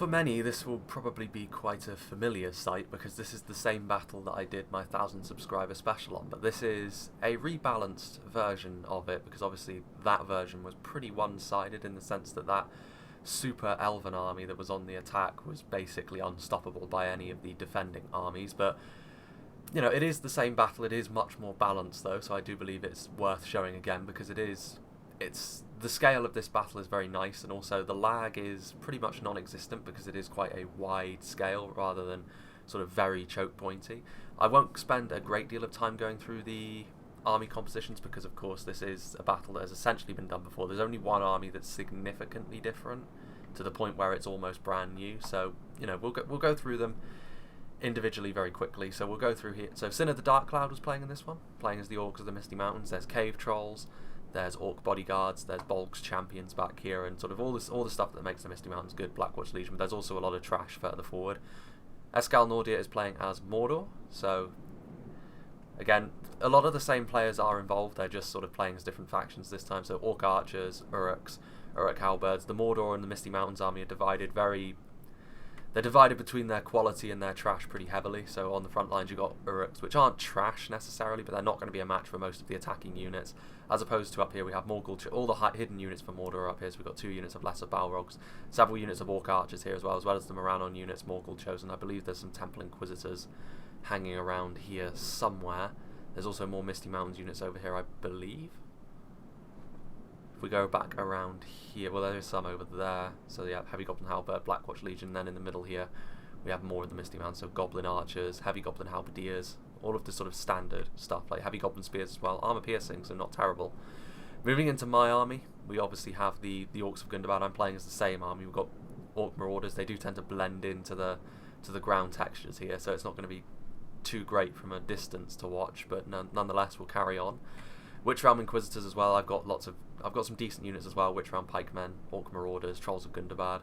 for many, this will probably be quite a familiar sight because this is the same battle that I did my 1,000 subscriber special on, but this is a rebalanced version of it because obviously that version was pretty one-sided in the sense that that super elven army that was on the attack was basically unstoppable by any of the defending armies. But you know, it is the same battle. It is much more balanced though, so I do believe it's worth showing again because it's the scale of this battle is very nice, and also the lag is pretty much non-existent because it is quite a wide scale rather than sort of very choke pointy. I won't spend a great deal of time going through the army compositions because of course this is a battle that has essentially been done before. There's only one army that's significantly different to the point where it's almost brand new, so you know, we'll go through them individually very quickly. So we'll go through here. So Sin of the Dark Cloud was playing in this one, playing as the Orcs of the Misty Mountains. There's Cave Trolls, there's Orc Bodyguards, there's Bolg's Champions back here, and sort of all the stuff that makes the Misty Mountains good, Blackwatch Legion, but there's also a lot of trash further forward. Escal Nordia is playing as Mordor, so again, a lot of the same players are involved, they're just sort of playing as different factions this time. So Orc Archers, Uruks, Uruk Halberds. The Mordor and the Misty Mountains army are divided they're divided between their quality and their trash pretty heavily. So on the front lines you've got Uruks, which aren't trash necessarily, but they're not going to be a match for most of the attacking units, as opposed to up here we have Morgul, all the hidden units for Mordor are up here. So we've got 2 units of Lesser Balrogs, several units of Orc Archers here as well as the Morannon units, Morgul Chosen. I believe there's some Temple Inquisitors hanging around here somewhere. There's also more Misty Mountains units over here, I believe. If we go back around here, well, there is some over there. So yeah, Heavy Goblin Halberd, Blackwatch Legion. Then in the middle here, we have more of the Misty Mountains. So Goblin Archers, Heavy Goblin Halberdiers, all of the sort of standard stuff, like Heavy Goblin Spears as well. Armor piercing, so not terrible. Moving into my army, we obviously have the Orcs of Gundabad. I'm playing as the same army. We've got Orc Marauders. They do tend to blend into the ground textures here, so it's not going to be too great from a distance to watch, but nonetheless we'll carry on. Witch Realm Inquisitors as well. I've got some decent units as well. Witch Realm Pikemen, Orc Marauders, Trolls of Gundabad,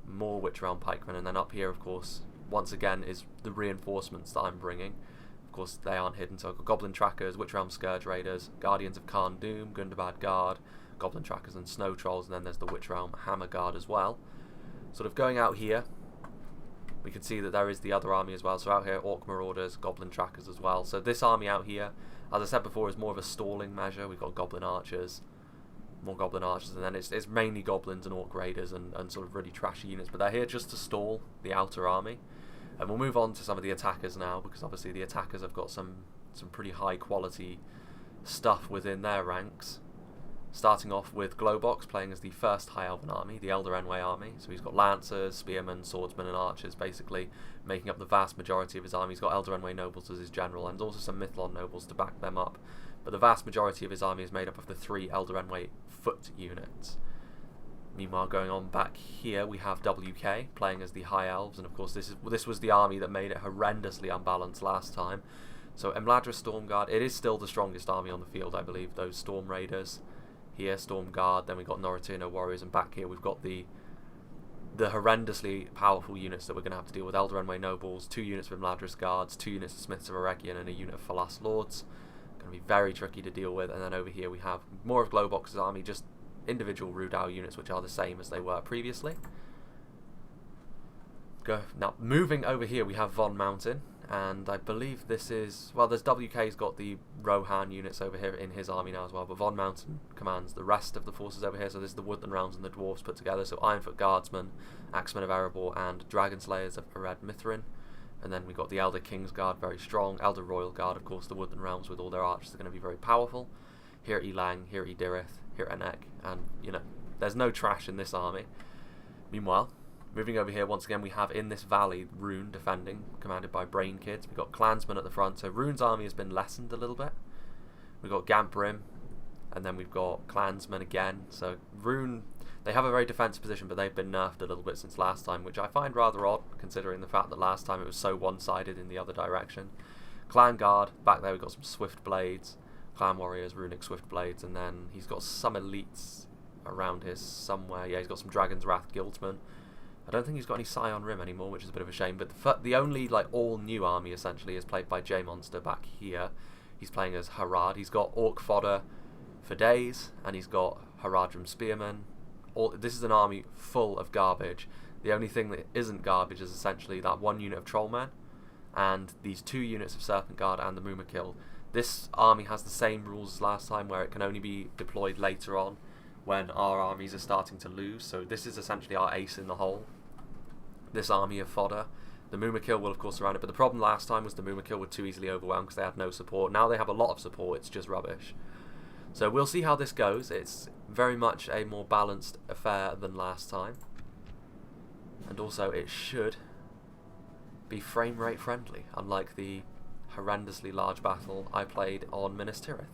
more Witch Realm Pikemen, and then up here of course once again is the reinforcements that I'm bringing. Of course they aren't hidden, so I've got Goblin Trackers, Witch Realm Scourge Raiders, Guardians of Khan Doom, Gundabad Guard, Goblin Trackers and Snow Trolls, and then there's the Witch Realm Hammer Guard as well. Sort of going out here, we can see that there is the other army as well. So out here, Orc Marauders, Goblin Trackers as well. So this army out here, as I said before, is more of a stalling measure. We've got Goblin Archers, more Goblin Archers, and then it's mainly Goblins and Orc Raiders and sort of really trashy units. But they're here just to stall the outer army. And we'll move on to some of the attackers now, because obviously the attackers have got some pretty high quality stuff within their ranks. Starting off with Glowbox playing as the first High Elven army, the Elder Enway army. So he's got Lancers, Spearmen, Swordsmen and Archers basically making up the vast majority of his army. He's got Elder Enway nobles as his general and also some Mithlon nobles to back them up. But the vast majority of his army is made up of the 3 Elder Enway foot units. Meanwhile, going on back here, we have WK playing as the High Elves, and of course this was the army that made it horrendously unbalanced last time. So Emladra Stormguard, it is still the strongest army on the field, I believe. Those Storm Raiders here, Storm Guard, then we've got Noritino Warriors, and back here we've got the horrendously powerful units that we're going to have to deal with. Elder Enway Nobles, 2 units of Emladris Guards, 2 units of Smiths of Eregion, and a unit of Falas Lords. Going to be very tricky to deal with. And then over here we have more of Glowbox's army, just individual Rudal units which are the same as they were previously. Now moving over here we have Von Mountain, and I believe this is, well, there's WK's got the Rohan units over here in his army now as well, but Von Mountain commands the rest of the forces over here. So this is the Woodland Realms and the Dwarves put together, so Ironfoot Guardsmen, Axemen of Erebor and Dragon Slayers of Ered Mithrin. And then we've got the Elder King's Guard, very strong. Elder Royal Guard, of course, the Woodland Realms with all their archers are going to be very powerful. Here Elang, here Edirith, here Enek, and you know, there's no trash in this army. Meanwhile, moving over here, once again, we have in this valley Rune defending, commanded by Brain Kids. We've got Clansmen at the front, so Rune's army has been lessened a little bit. We've got Gamprim, and then we've got Clansmen again. So Rune, they have a very defensive position, but they've been nerfed a little bit since last time, which I find rather odd, considering the fact that last time it was so one-sided in the other direction. Clan Guard, back there we've got some Swift Blades, Clan Warriors, Runic Swift Blades, and then he's got some elites around here somewhere. Yeah, he's got some Dragon's Wrath Guildsmen. I don't think he's got any Scion Rim anymore, which is a bit of a shame, but the only like all-new army essentially is played by J-Monster back here. He's playing as Harad. He's got Orc Fodder for days, and he's got Haradrim Spearmen. This is an army full of garbage. The only thing that isn't garbage is essentially that 1 unit of Trollmen and these 2 units of Serpent Guard and the Mumakil. This army has the same rules as last time, where it can only be deployed later on when our armies are starting to lose. So this is essentially our ace in the hole, this army of fodder. The Mumakil will of course surround it, but the problem last time was the Mumakil were too easily overwhelmed because they had no support. Now they have a lot of support, it's just rubbish. So we'll see how this goes. It's very much a more balanced affair than last time. And also it should be frame rate friendly, unlike the horrendously large battle I played on Minas Tirith.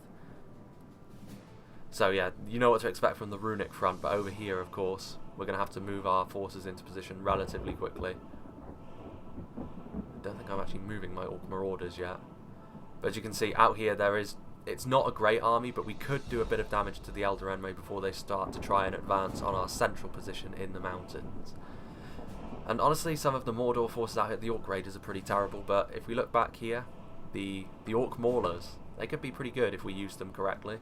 So yeah, you know what to expect from the Runic front, but over here of course we're going to have to move our forces into position relatively quickly. I don't think I'm actually moving my Orc Marauders yet. But as you can see, out here it's not a great army, but we could do a bit of damage to the Elder Enway before they start to try and advance on our central position in the mountains. And honestly, some of the Mordor forces out here, the Orc Raiders are pretty terrible, but if we look back here, the Orc Maulers, they could be pretty good if we use them correctly.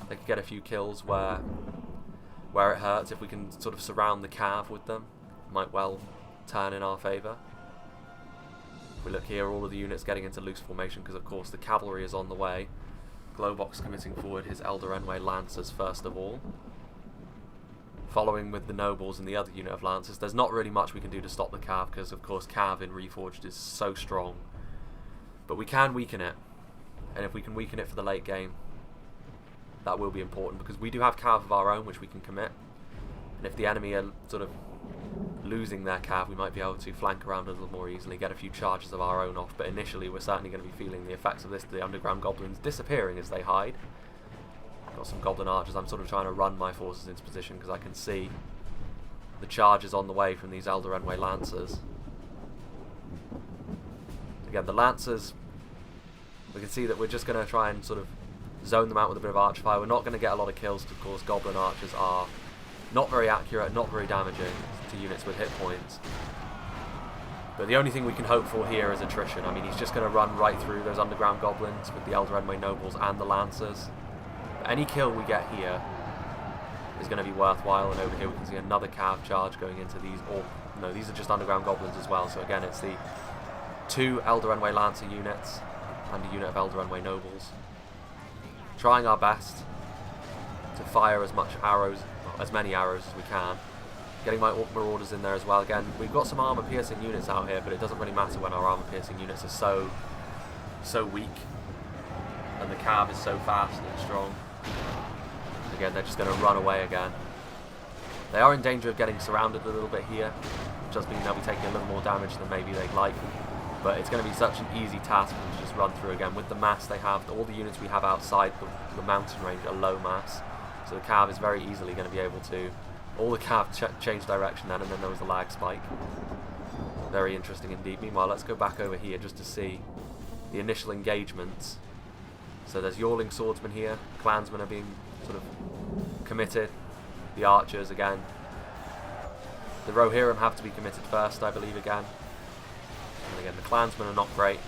They could get a few kills where it hurts. If we can sort of surround the Cav with them, might well turn in our favour. If we look here, all of the units getting into loose formation because of course the cavalry is on the way. Globox committing forward his Elder Enway Lancers first of all, following with the nobles and the other unit of Lancers. There's not really much we can do to stop the Cav because of course Cav in Reforged is so strong, but we can weaken it, and if we can weaken it for the late game, that will be important because we do have Cav of our own which we can commit, and if the enemy are sort of losing their Cav, we might be able to flank around a little more easily, get a few charges of our own off. But initially we're certainly going to be feeling the effects of this, the underground goblins disappearing as they hide. Got some goblin archers. I'm sort of trying to run my forces into position because I can see the charges on the way from these Elder Enway Lancers. Again, the Lancers, we can see that we're just going to try and sort of zone them out with a bit of archfire. We're not going to get a lot of kills because of course goblin archers are not very accurate, not very damaging to units with hit points. But the only thing we can hope for here is attrition. I mean, he's just going to run right through those underground goblins with the Elder Enway nobles and the Lancers. But any kill we get here is going to be worthwhile, and over here we can see another Cav charge going into these, or no, these are just underground goblins as well. So again, it's the 2 Elder Enway Lancer units and a unit of Elder Enway nobles. Trying our best to fire as many arrows as we can. Getting my Orc Marauders in there as well. Again, we've got some armor piercing units out here, but it doesn't really matter when our armor piercing units are so weak and the Cav is so fast and strong. Again, they're just going to run away again. They are in danger of getting surrounded a little bit here, which does mean they'll be taking a little more damage than maybe they'd like, but it's going to be such an easy task for them to just run through again. With the mass they have, all the units we have outside the mountain range are low mass, so the Cav is very easily going to be able to... All the Cav change direction then, and then there was a lag spike. Very interesting indeed. Meanwhile, let's go back over here just to see the initial engagements. So there's Yorling Swordsmen here. Clansmen are being sort of committed. The archers again. The Rohirrim have to be committed first, I believe, again. And again, the Clansmen are not great,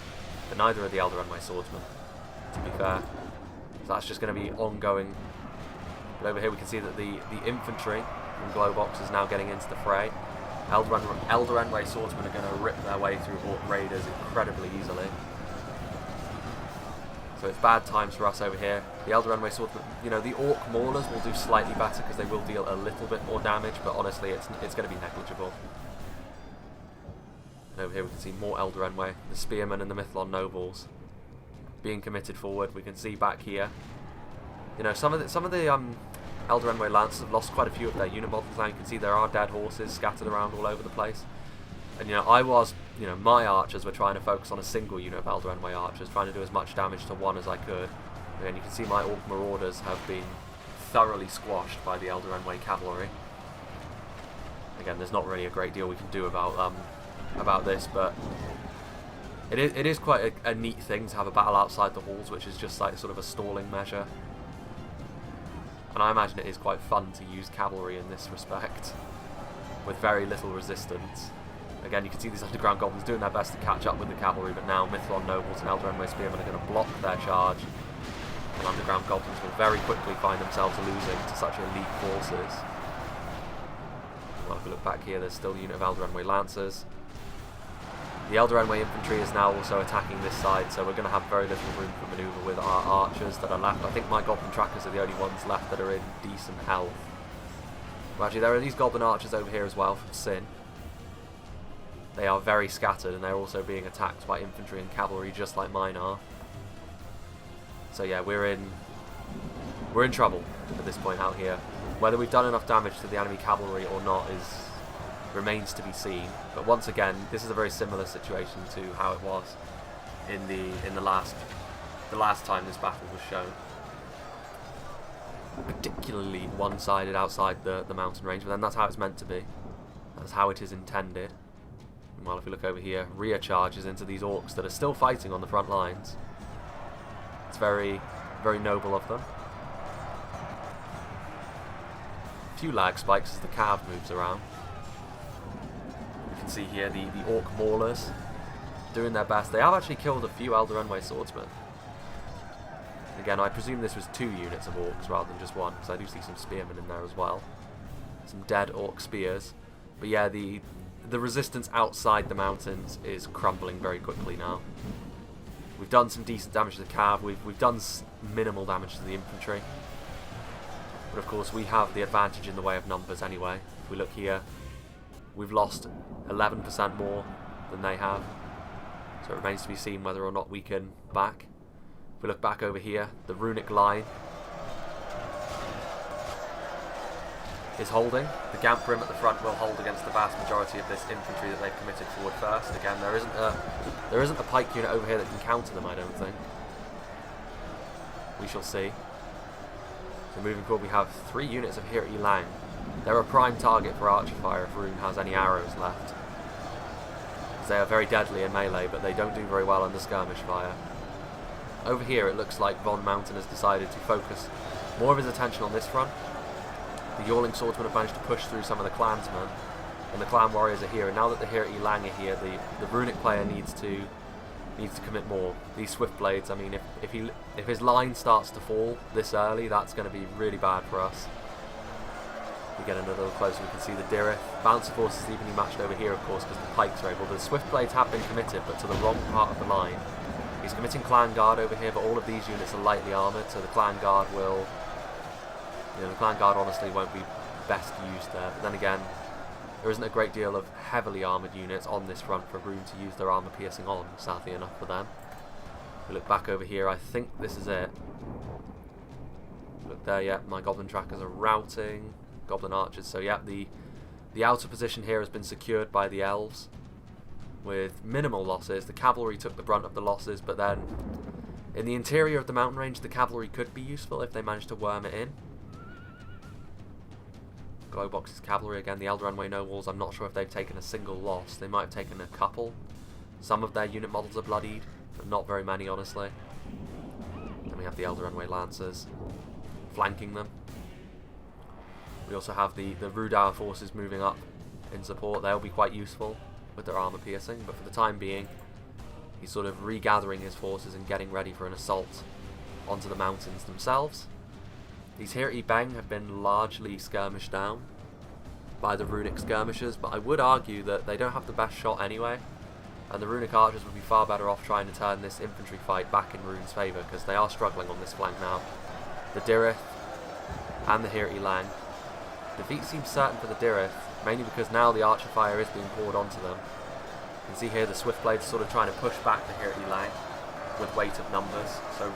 but neither are the Elder Enway Swordsmen, to be fair. So that's just going to be ongoing. But over here we can see that the infantry from Globox is now getting into the fray. Elder Enway Swordsmen are going to rip their way through Orc Raiders incredibly easily. So it's bad times for us over here. The Elder Enway Swordsmen, you know, the Orc Maulers will do slightly better because they will deal a little bit more damage, but honestly it's going to be negligible. And over here we can see more Elder Enway, the Spearmen and the Mithlon Nobles being committed forward. We can see back here, you know, some of the Elder Enway Lancers have lost quite a few of their unit models now. You can see there are dead horses scattered around all over the place. And my archers were trying to focus on a single unit of Elder Enway archers, trying to do as much damage to one as I could. And you can see my Orc Marauders have been thoroughly squashed by the Elder Enway cavalry. Again, there's not really a great deal we can do about this, but it is quite a neat thing to have a battle outside the walls, which is just like sort of a stalling measure. And I imagine it is quite fun to use cavalry in this respect, with very little resistance. Again, you can see these underground goblins doing their best to catch up with the cavalry, but now Mithlon Nobles and Elder Enway Spearmen are going to block their charge, and underground goblins will very quickly find themselves losing to such elite forces. Well, if we look back here, there's still a unit of Eldorenway Lancers. The Eldorenway infantry is now also attacking this side, so we're going to have very little room for manoeuvre with our archers that are left. I think my Goblin Trackers are the only ones left that are in decent health. Well, actually, there are these Goblin Archers over here as well from Sin. They are very scattered, and they're also being attacked by infantry and cavalry, just like mine are. So yeah, we're in trouble at this point out here. Whether we've done enough damage to the enemy cavalry or not remains to be seen. But once again, this is a very similar situation to how it was in the last time this battle was shown. Particularly one-sided outside the mountain range, but then that's how it's meant to be. That's how it is intended. And while if we look over here, rear charges into these orcs that are still fighting on the front lines. It's very, very noble of them. A few lag spikes as the cav moves around. You can see here the orc maulers doing their best. They have actually killed a few Eldorenway swordsmen. Again, I presume this was 2 units of orcs rather than just one, because I do see some spearmen in there as well. Some dead orc spears. But yeah, the resistance outside the mountains is crumbling very quickly now. We've done some decent damage to the cav, we've done minimal damage to the infantry. But of course we have the advantage in the way of numbers anyway. If we look here, we've lost 11% more than they have. So it remains to be seen whether or not we can back. If we look back over here, the Runic line is holding. The Gamp Rim at the front will hold against the vast majority of this infantry that they've committed forward first. Again, there isn't a pike unit over here that can counter them, I don't think. We shall see. So moving forward, we have 3 units of Hirti Lang. They're a prime target for archer fire if Rune has any arrows left. They are very deadly in melee, but they don't do very well under skirmish fire. Over here, it looks like Von Mountain has decided to focus more of his attention on this front. The Yawling Swordsmen have managed to push through some of the clansmen, and the clan warriors are here. And now that the Hirti Lang are here, the Runic player needs to commit more. These Swift Blades, I mean, if his line starts to fall this early, that's going to be really bad for us. We get in a little closer, we can see the Dirith. Bouncer force is evenly matched over here, of course, because the pikes are able. The Swift Blades have been committed, but to the wrong part of the line. He's committing Clan Guard over here, but all of these units are lightly armoured, so the Clan Guard will... the Clan Guard honestly won't be best used there. But then again, there isn't a great deal of heavily armoured units on this front for Rune to use their armour piercing on, sadly enough for them. If we look back over here, I think this is it. Look there, yeah, my Goblin Trackers are routing. Goblin Archers, so yeah, the outer position here has been secured by the elves with minimal losses. The cavalry took the brunt of the losses, but then in the interior of the mountain range, the cavalry could be useful if they managed to worm it in. Glowbox's cavalry again, the Eldorenway Nobles, I'm not sure if they've taken a single loss. They might have taken a couple. Some of their unit models are bloodied, but not very many, honestly. Then we have the Eldorenway Lancers flanking them. We also have the Rudauer forces moving up in support. They'll be quite useful with their armour piercing, but for the time being, he's sort of regathering his forces and getting ready for an assault onto the mountains themselves. These Hirti Beng have been largely skirmished down by the Runic skirmishers, but I would argue that they don't have the best shot anyway, and the Runic archers would be far better off trying to turn this infantry fight back in Rune's favour, because they are struggling on this flank now. The Dirith and the Hirti Lang. Defeat seems certain for the Dirith, mainly because now the archer fire is being poured onto them. You can see here the Swift Blades sort of trying to push back the Hirti Lang with weight of numbers. So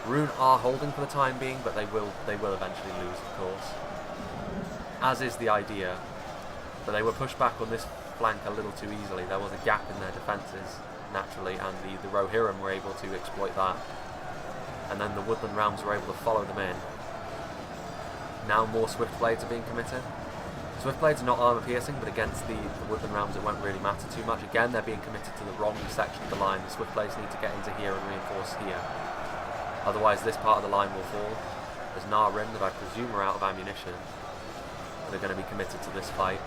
Rune are holding for the time being, but they will eventually lose, of course. As is the idea. But they were pushed back on this flank a little too easily. There was a gap in their defences, naturally, and the Rohirrim were able to exploit that. And then the Woodland Realms were able to follow them in. Now more Swift Blades are being committed. Swift Blades are not armour piercing, but against the Woodland Realms it won't really matter too much. Again, they're being committed to the wrong section of the line. The Swift Blades need to get into here and reinforce here. Otherwise this part of the line will fall. There's Narin that I presume are out of ammunition. They're going to be committed to this fight.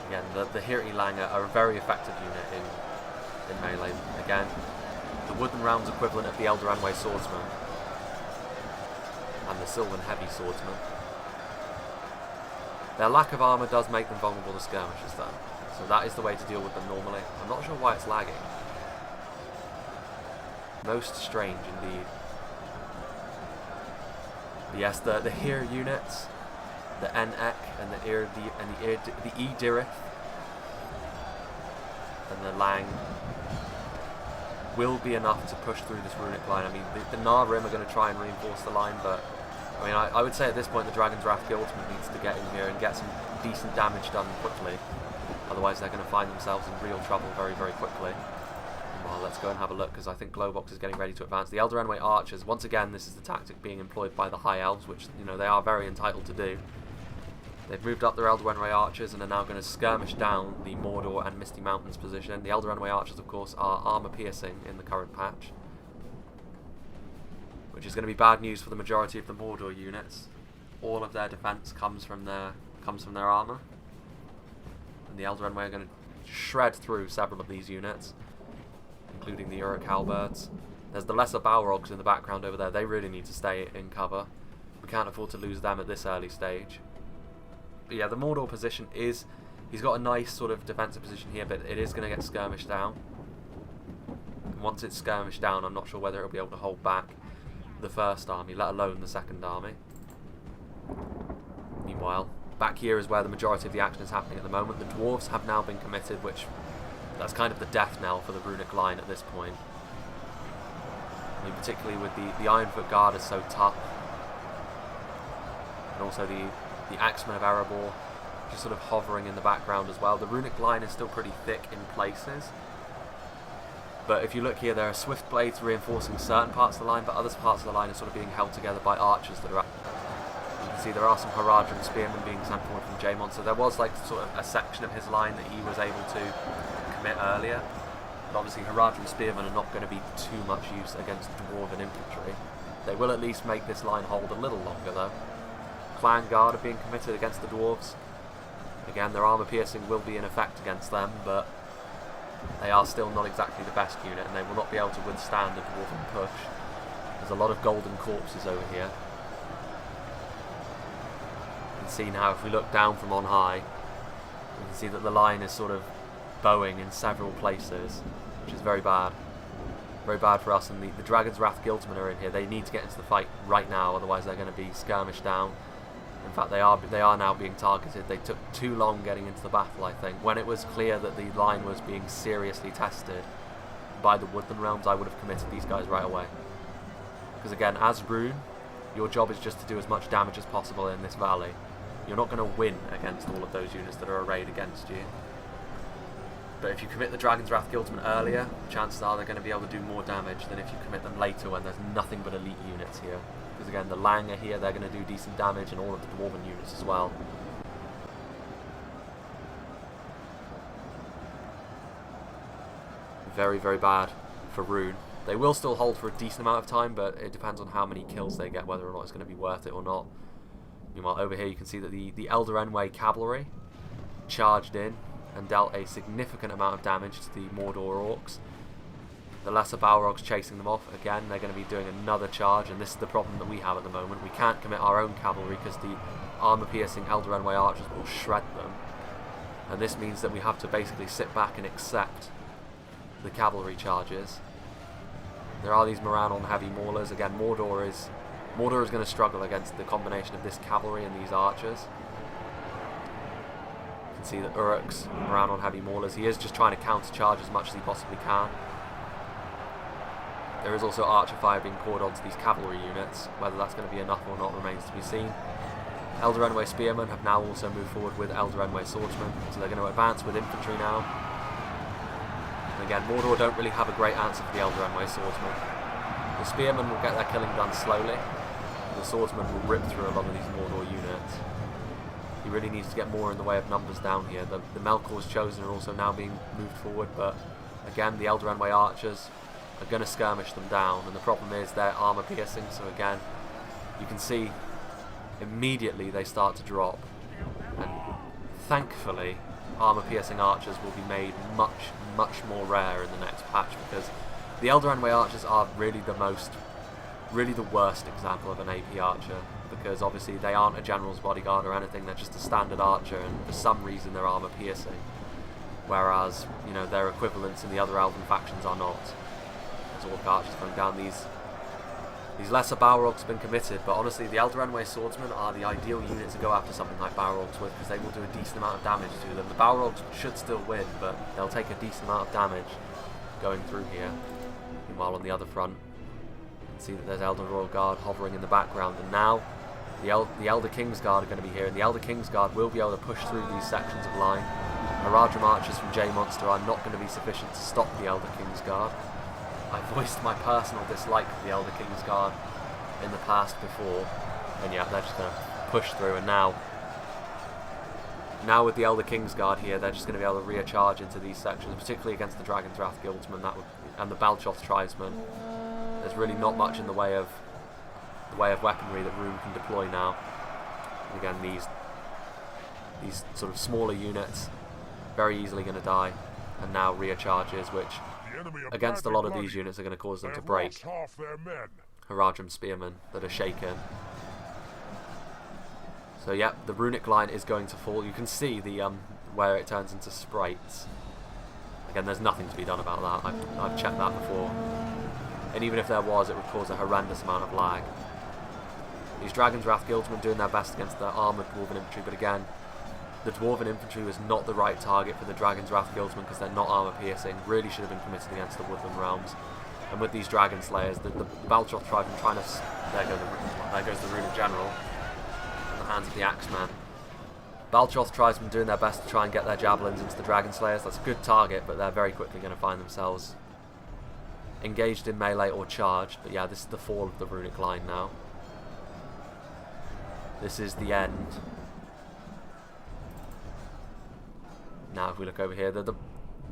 Again, the Hirti Lang are a very effective unit in melee. Again, the Woodland Realms equivalent of the Eldorenway Swordsman and the Sylvan Heavy Swordsman. Their lack of armour does make them vulnerable to skirmishes though, so that is the way to deal with them normally. I'm not sure why it's lagging. Most strange indeed. But yes, the here units, the NEC and the E-Dirith and the Lang will be enough to push through this Runic line. I mean, the Narim are going to try and reinforce the line, but I mean, I would say at this point the Dragon's Wrath Guildsman needs to get in here and get some decent damage done quickly. Otherwise they're going to find themselves in real trouble very, very quickly. Well, let's go and have a look, because I think Glowbox is getting ready to advance. The Elder Enway Archers, once again, this is the tactic being employed by the High Elves, which, you know, they are very entitled to do. They've moved up their Elder Enway Archers and are now going to skirmish down the Mordor and Misty Mountains position. The Elder Enway Archers, of course, are armour-piercing in the current patch, which is going to be bad news for the majority of the Mordor units. All of their defence comes from their armour, and the Elder Enway are going to shred through several of these units, including the Uruk Halberds. There's the Lesser Balrogs in the background over there. They really need to stay in cover. We can't afford to lose them at this early stage. But yeah, the Mordor position is... He's got a nice sort of defensive position here, but it is going to get skirmished down. And once it's skirmished down, I'm not sure whether it'll be able to hold back the first army, let alone the second army. Meanwhile, back here is where the majority of the action is happening at the moment. The Dwarves have now been committed, which... That's kind of the death knell for the Runic line at this point. I mean, particularly with the Ironfoot Guard is so tough. And also the Axemen of Erebor just sort of hovering in the background as well. The Runic line is still pretty thick in places. But if you look here, there are Swift Blades reinforcing certain parts of the line, but other parts of the line are sort of being held together by archers that are... You can see there are some Haradrim Spearmen being sent forward from Jaemon, so there was like sort of a section of his line that he was able to commit earlier. But obviously Haradrim Spearmen are not going to be too much use against Dwarven infantry. They will at least make this line hold a little longer though. Clan Guard are being committed against the Dwarves. Again, their armour piercing will be in effect against them, but they are still not exactly the best unit, and they will not be able to withstand a Dwarven push. There's a lot of golden corpses over here. You can see now, if we look down from on high, you can see that the line is sort of bowing in several places, which is very bad. Very bad for us, and the Dragon's Wrath Guildsmen are in here. They need to get into the fight right now, otherwise they're going to be skirmished down. In fact, they are now being targeted. They took too long getting into the battle, I think. When it was clear that the line was being seriously tested by the Woodland Realms, I would have committed these guys right away. Because again, as Rune, your job is just to do as much damage as possible in this valley. You're not going to win against all of those units that are arrayed against you. But if you commit the Dragon's Wrath Guildsmen earlier, chances are they're going to be able to do more damage than if you commit them later when there's nothing but elite units here. Because again, the Lang are here, they're going to do decent damage, and all of the Dwarven units as well. Very, very bad for Rune. They will still hold for a decent amount of time, but it depends on how many kills they get, whether or not it's going to be worth it or not. Meanwhile, over here you can see that the Elder Enway Cavalry charged in and dealt a significant amount of damage to the Mordor Orcs. The Lesser Balrogs chasing them off. Again, they're going to be doing another charge, and this is the problem that we have at the moment. We can't commit our own cavalry because the armour-piercing Elder Enway archers will shred them. And this means that we have to basically sit back and accept the cavalry charges. There are these Morannon heavy maulers. Again, Mordor is going to struggle against the combination of this cavalry and these archers. You can see that Uruk's Morannon heavy maulers. He is just trying to counter-charge as much as he possibly can. There is also archer fire being poured onto these cavalry units. Whether that's going to be enough or not remains to be seen. Elder Enway Spearmen have now also moved forward with Elder Enway Swordsmen, so they're going to advance with infantry now. And again, Mordor don't really have a great answer for the Elder Enway Swordsmen. The Spearmen will get their killing done slowly. The Swordsmen will rip through a lot of these Mordor units. He really needs to get more in the way of numbers down here. The Melkor's Chosen are also now being moved forward, but again, the Elder Enway Archers are going to skirmish them down, and the problem is they're armour piercing, so again, you can see immediately they start to drop, and thankfully armour piercing archers will be made much, much more rare in the next patch, because the Elder Enway archers are really the worst example of an AP archer, because obviously they aren't a general's bodyguard or anything, they're just a standard archer, and for some reason they're armor piercing, whereas, you know, their equivalents in the other elven factions are not. There's orc archers coming down. These lesser Balrogs have been committed, but honestly the Eldarenway swordsmen are the ideal unit to go after something like Balrogs with, because they will do a decent amount of damage to them. The Balrogs should still win, but they'll take a decent amount of damage going through here. Meanwhile, on the other front, you can see that there's Elder Royal Guard hovering in the background, and now the Elder King's Guard are going to be here, and the Elder King's Guard will be able to push through these sections of line. Haradrim archers from J-Monster are not going to be sufficient to stop the Elder King's Guard. I voiced my personal dislike for the Elder King's Guard in the past before, and yeah, they're just going to push through, and now with the Elder King's Guard here, they're just going to be able to recharge into these sections, particularly against the Dragon's Wrath Guildsmen and the Balchoth Tribesmen. There's really not much in the way of weaponry that Rune can deploy now. And again, these sort of smaller units very easily going to die, and now recharges, which against a lot of these units are going to cause them to break. Haradrim spearmen that are shaken. So yeah, the Runic line is going to fall. You can see the where it turns into sprites. Again, there's nothing to be done about that. I've checked that before, and even if there was, it would cause a horrendous amount of lag. These Dragon's Wrath Guildsmen doing their best against the armoured Dwarven infantry, but again, the Dwarven infantry was not the right target for the Dragon's Wrath Guildsmen because they're not armour piercing. Really should have been committed against the Woodland Realms. And with these Dragon Slayers, the Balchoth Tribesmen trying to... There goes the Runic General in the hands of the Axeman. Balchoth Tribesmen doing their best to try and get their javelins into the Dragon Slayers. That's a good target, but they're very quickly going to find themselves engaged in melee or charged. But yeah, this is the fall of the Runic line now. This is the end. Now if we look over here, the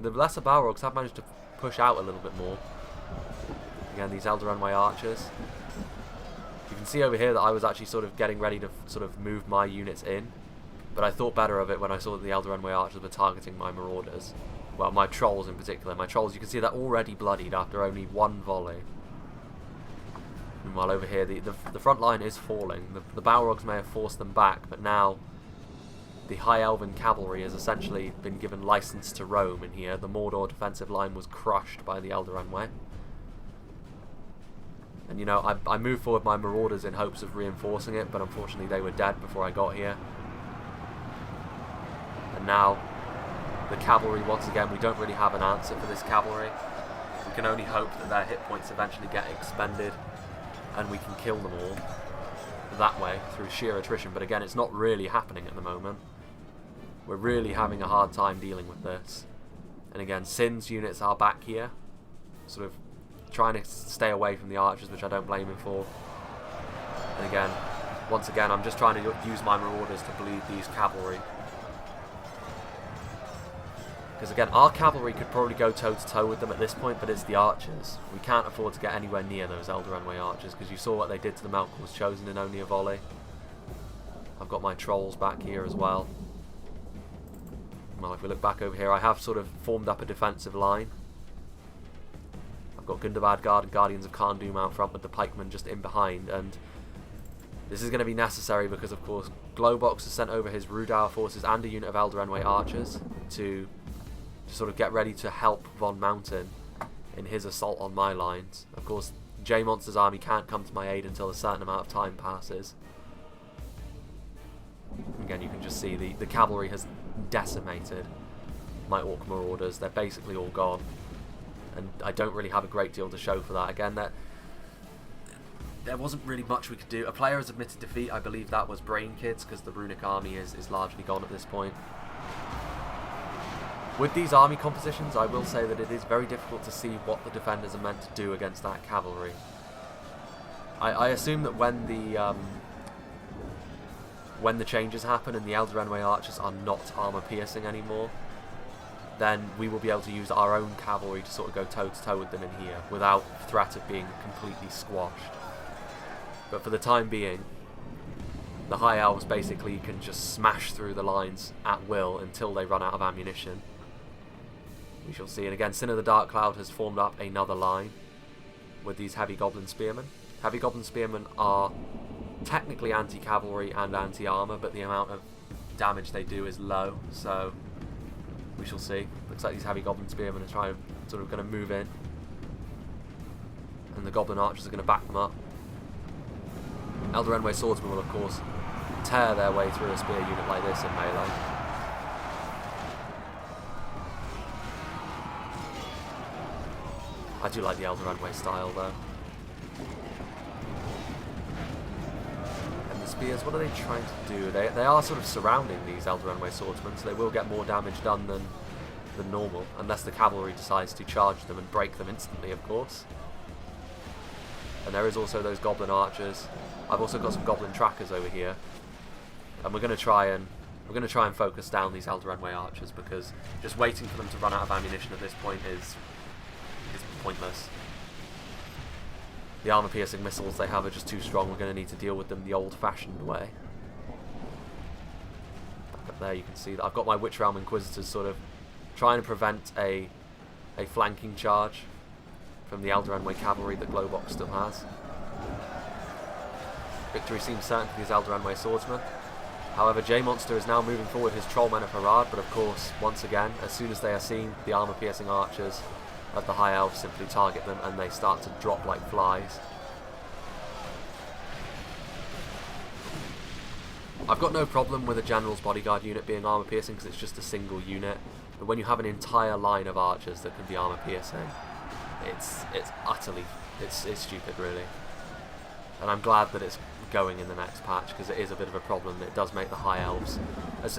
lesser Balrogs have managed to push out a little bit more. Again, these Eldarenway archers. You can see over here that I was actually sort of getting ready to sort of move my units in, but I thought better of it when I saw that the Eldarenway archers were targeting my marauders. Well, my trolls in particular. My trolls, you can see they're already bloodied after only one volley. Meanwhile over here, the front line is falling. The Balrogs may have forced them back, but now the High Elven cavalry has essentially been given license to roam in here. The Mordor defensive line was crushed by the Eldarenway. And you know, I moved forward my marauders in hopes of reinforcing it, but unfortunately they were dead before I got here. And now, the cavalry, once again, we don't really have an answer for this cavalry. We can only hope that their hit points eventually get expended and we can kill them all that way through sheer attrition, but again, it's not really happening at the moment. We're really having a hard time dealing with this. And again, Sin's units are back here, sort of trying to stay away from the archers, which I don't blame him for. And again, once again, I'm just trying to use my marauders to bleed these cavalry. Because again, our cavalry could probably go toe-to-toe with them at this point, but it's the archers. We can't afford to get anywhere near those Eldarenway archers, because you saw what they did to the Melkor's Chosen in only a volley. I've got my trolls back here as well. Well, if we look back over here, I have sort of formed up a defensive line. I've got Gundabad Guard and Guardians of Khan Doom out front with the pikemen just in behind, and this is going to be necessary because, of course, Glowbox has sent over his Rudauer forces and a unit of Eldarenway archers to sort of get ready to help Von Mountain in his assault on my lines. Of course, J-Monster's army can't come to my aid until a certain amount of time passes. Again, you can just see the cavalry has decimated my Orc Marauders. They're basically all gone. And I don't really have a great deal to show for that. Again, there wasn't really much we could do. A player has admitted defeat. I believe that was Brain Kids, because the Runic army is largely gone at this point. With these army compositions, I will say that it is very difficult to see what the defenders are meant to do against that cavalry. I assume that when the changes happen and the Eldarenway archers are not armor piercing anymore, then we will be able to use our own cavalry to sort of go toe-to-toe with them in here without threat of being completely squashed. But for the time being, the High Elves basically can just smash through the lines at will until they run out of ammunition. We shall see. And again, Sin of the Dark Cloud has formed up another line with these Heavy Goblin Spearmen. Heavy Goblin Spearmen are technically anti-cavalry and anti-armor, but the amount of damage they do is low, so we shall see. Looks like these heavy goblin spearmen are trying, sort of going to move in, and the goblin archers are going to back them up. Elder swordsmen will of course tear their way through a spear unit like this in melee. I do like the Elder style though. And the spears, what are they trying to do? They are sort of surrounding these Elder swordsmen, so they will get more damage done than normal, unless the cavalry decides to charge them and break them instantly, of course. And there is also those goblin archers. I've also got some goblin trackers over here, and we're going to try and focus down these Elder archers, because just waiting for them to run out of ammunition at this point is pointless. The armor-piercing missiles they have are just too strong. We're going to need to deal with them the old-fashioned way. Back up there, you can see that I've got my Witch Realm Inquisitors sort of trying to prevent a flanking charge from the Elder cavalry that Glowbox still has. Victory seems certain for these Elder swordsmen. However, J-Monster is now moving forward his Trollmen of Harad, but of course, once again, as soon as they are seen, the armor-piercing archers of the High Elves simply target them and they start to drop like flies. I've got no problem with a General's Bodyguard unit being armor-piercing because it's just a single unit, but when you have an entire line of archers that can be armor-piercing, it's utterly, it's stupid really. And I'm glad that it's going in the next patch, because it is a bit of a problem. It does make the High Elves,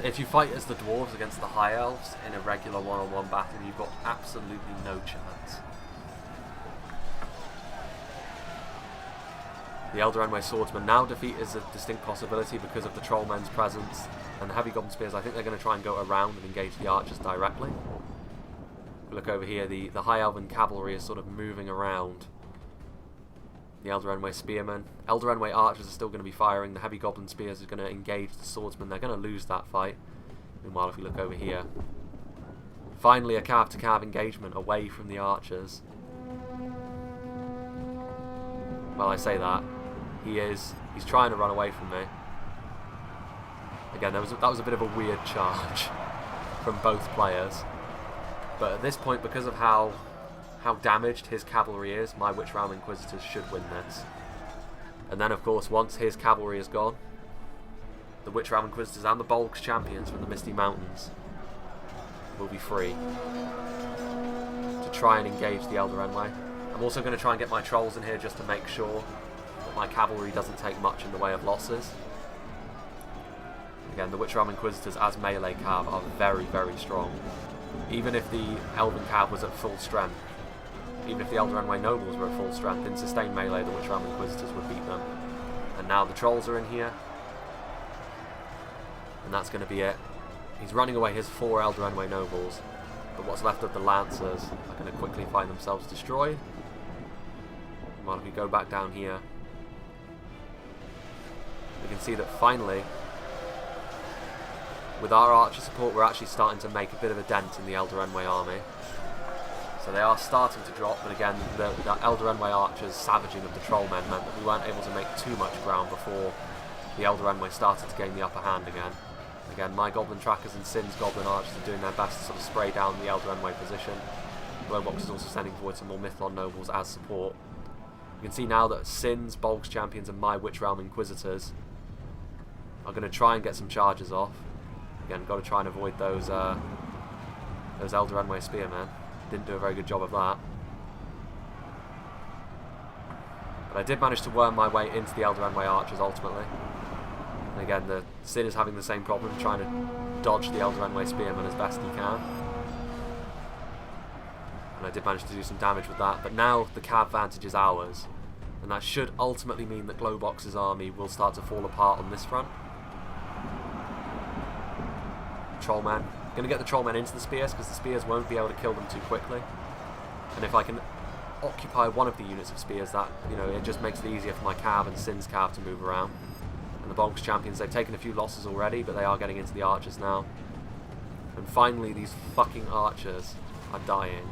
if you fight as the Dwarves against the High Elves in a regular one-on-one battle, you've got absolutely no chance. The Elder swordsman now defeat is a distinct possibility because of the Trollmen's presence, and the heavy goblin spears. I think they're going to try and go around and engage the archers directly. If we look over here, the High Elven cavalry is sort of moving around the Elder spearmen. Elder archers are still going to be firing. The heavy goblin spears are going to engage the swordsmen. They're going to lose that fight. Meanwhile, if we look over here, finally a cav-to-cav engagement away from the archers. Well, I say that. He's trying to run away from me. Again, that was a bit of a weird charge from both players. But at this point, because of how damaged his cavalry is, my Witch Realm Inquisitors should win this. And then, of course, once his cavalry is gone, the Witch Realm Inquisitors and the Bolgs champions from the Misty Mountains will be free to try and engage the Elder I'm also going to try and get my trolls in here just to make sure that my cavalry doesn't take much in the way of losses. Again, the Witch Realm Inquisitors as melee cav are very, very strong. Even if the Elven cav was at full strength, even if the Elder nobles were at full strength, in sustained melee, the Witch Realm Inquisitors would beat them. And now the trolls are in here, and that's going to be it. He's running away his 4 Elder nobles, but what's left of the Lancers are going to quickly find themselves destroyed. Well, if we go back down here, we can see that finally, with our archer support, we're actually starting to make a bit of a dent in the Elder army. So they are starting to drop, but again, the Elder archers' savaging of the Trollmen meant that we weren't able to make too much ground before the Elder started to gain the upper hand again. Again, my Goblin Trackers and Sin's Goblin Archers are doing their best to sort of spray down the Elder position. Glowbox is also sending forward some more Mythlon Nobles as support. You can see now that Sin's, Bolgs Champions and my Witch Realm Inquisitors are going to try and get some charges off. Again, got to try and avoid those Elder Spearmen. Didn't do a very good job of that. But I did manage to worm my way into the Elder Archers ultimately. And again, the Sin is having the same problem, trying to dodge the Elder Spearmen as best he can. And I did manage to do some damage with that. But now the cav vantage is ours. And that should ultimately mean that Glowbox's army will start to fall apart on this front. Trollmen. Going to get the Trollmen into the spears because the spears won't be able to kill them too quickly. And if I can occupy one of the units of spears, that, you know, it just makes it easier for my cav and Sin's cav to move around. And the Bolgs champions, they've taken a few losses already, but they are getting into the archers now. And finally, these fucking archers are dying.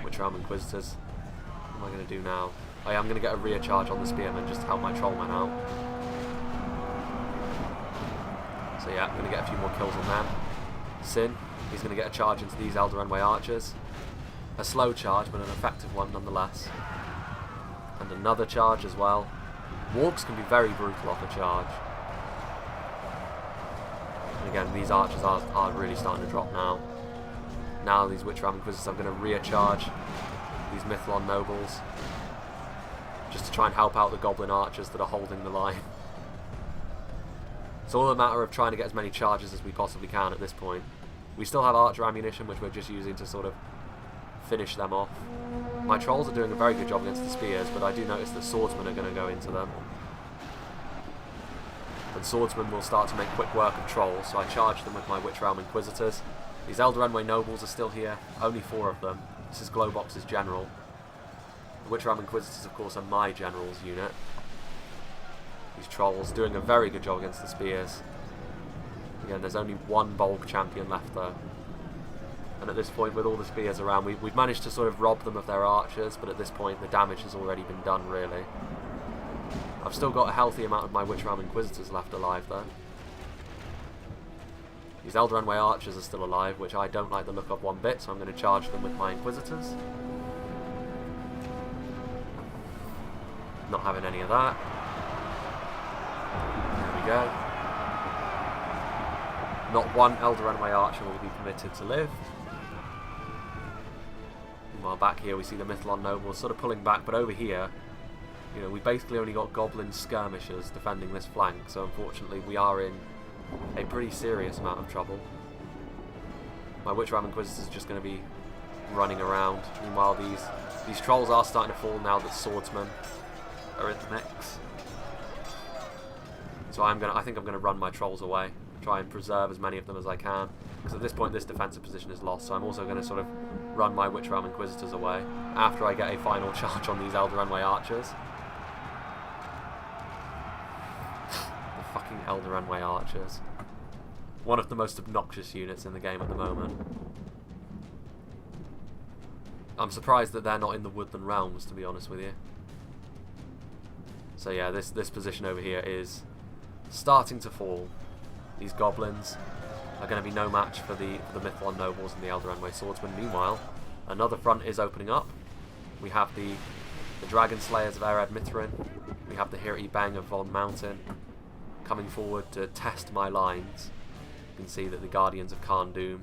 Witch Realm Inquisitors. What am I going to do now? I am going to get a rear charge on the spearman just to help my trollman out. So yeah, I'm going to get a few more kills on them. Sin, he's going to get a charge into these Elder Enway archers. A slow charge, but an effective one nonetheless. And another charge as well. Wargs can be very brutal off a charge. And again, these archers are really starting to drop now. Now these Witch Ram Inquisitors are going to rear charge these Mythlon nobles, just to try and help out the Goblin archers that are holding the line. It's all a matter of trying to get as many charges as we possibly can at this point. We still have archer ammunition, which we're just using to sort of finish them off. My trolls are doing a very good job against the spears, but I do notice that swordsmen are going to go into them. And swordsmen will start to make quick work of trolls, so I charge them with my Witch Realm Inquisitors. These Elder Enway nobles are still here, only 4 of them. This is Glowbox's general. The Witch Realm Inquisitors, of course, are my general's unit. These trolls doing a very good job against the spears. Again, there's only 1 bulk champion left though. And at this point, with all the spears around, we've managed to sort of rob them of their archers, but at this point the damage has already been done, really. I've still got a healthy amount of my Witch Realm Inquisitors left alive though. These Elder Enway archers are still alive, which I don't like the look of one bit, so I'm going to charge them with my Inquisitors. Not having any of that. There we go. Not one Elder Enway archer will be permitted to live. Meanwhile, back here we see the Mythlon nobles sort of pulling back, but over here, you know, we basically only got Goblin skirmishers defending this flank, so unfortunately we are in a pretty serious amount of trouble. My Witch Ram Inquisitors are just going to be running around. Meanwhile, these trolls are starting to fall now that swordsmen are in the mix. So I think I'm going to run my trolls away, try and preserve as many of them as I can, because at this point this defensive position is lost. So I'm also going to sort of run my Witch Realm Inquisitors away after I get a final charge on these Elder Enway archers. The fucking Elder Enway archers. One of the most obnoxious units in the game at the moment. I'm surprised that they're not in the Woodland Realms, to be honest with you. So yeah, this position over here is starting to fall. These goblins are going to be no match for the Mythlon nobles and the Elder Enway swordsmen. Meanwhile, another front is opening up. We have the Dragon Slayers of Ered Mithrin. We have the Hirti Bang of Von Mountain coming forward to test my lines. You can see that the Guardians of Khan Doom,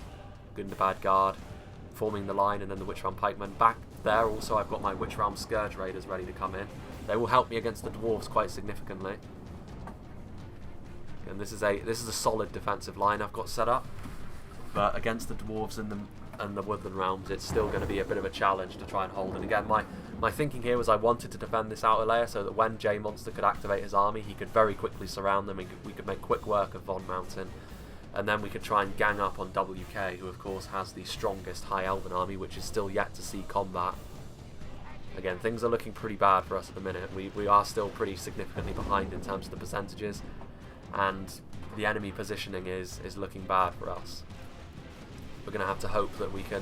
Gundabad Guard, forming the line, and then the Witch Realm Pikemen. Back there also I've got my Witch Realm Scourge Raiders ready to come in. They will help me against the dwarves quite significantly. And this is a solid defensive line I've got set up. But against the dwarves and the Woodland Realms, it's still going to be a bit of a challenge to try and hold. And again, my thinking here was I wanted to defend this outer layer so that when J-Monster could activate his army, he could very quickly surround them, and we could make quick work of Von Mountain. And then we could try and gang up on WK, who of course has the strongest High Elven army, which is still yet to see combat. Again, things are looking pretty bad for us at the minute. We are still pretty significantly behind in terms of the percentages, and the enemy positioning is looking bad for us. We're going to have to hope that we can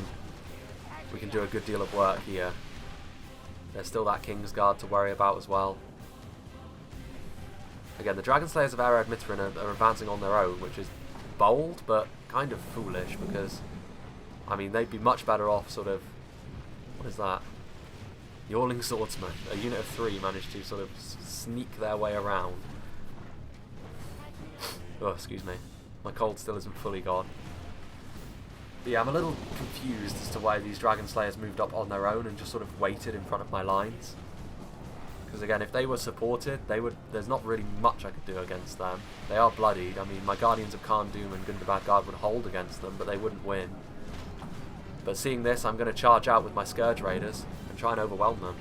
do a good deal of work here. There's still that Kingsguard to worry about as well. Again, the Dragon Slayers of Ered Mithrin are advancing on their own, which is bold, but kind of foolish, because, I mean, they'd be much better off sort of, what is that? Yawling Swordsman, a unit of 3 managed to sort of sneak their way around. Oh, excuse me. My cold still isn't fully gone. But yeah, I'm a little confused as to why these Dragon Slayers moved up on their own and just sort of waited in front of my lines. Because again, if they were supported, there's not really much I could do against them. They are bloodied. I mean, my Guardians of Khan Doom and Gundabad Guard would hold against them, but they wouldn't win. But seeing this, I'm going to charge out with my Scourge Raiders and try and overwhelm them.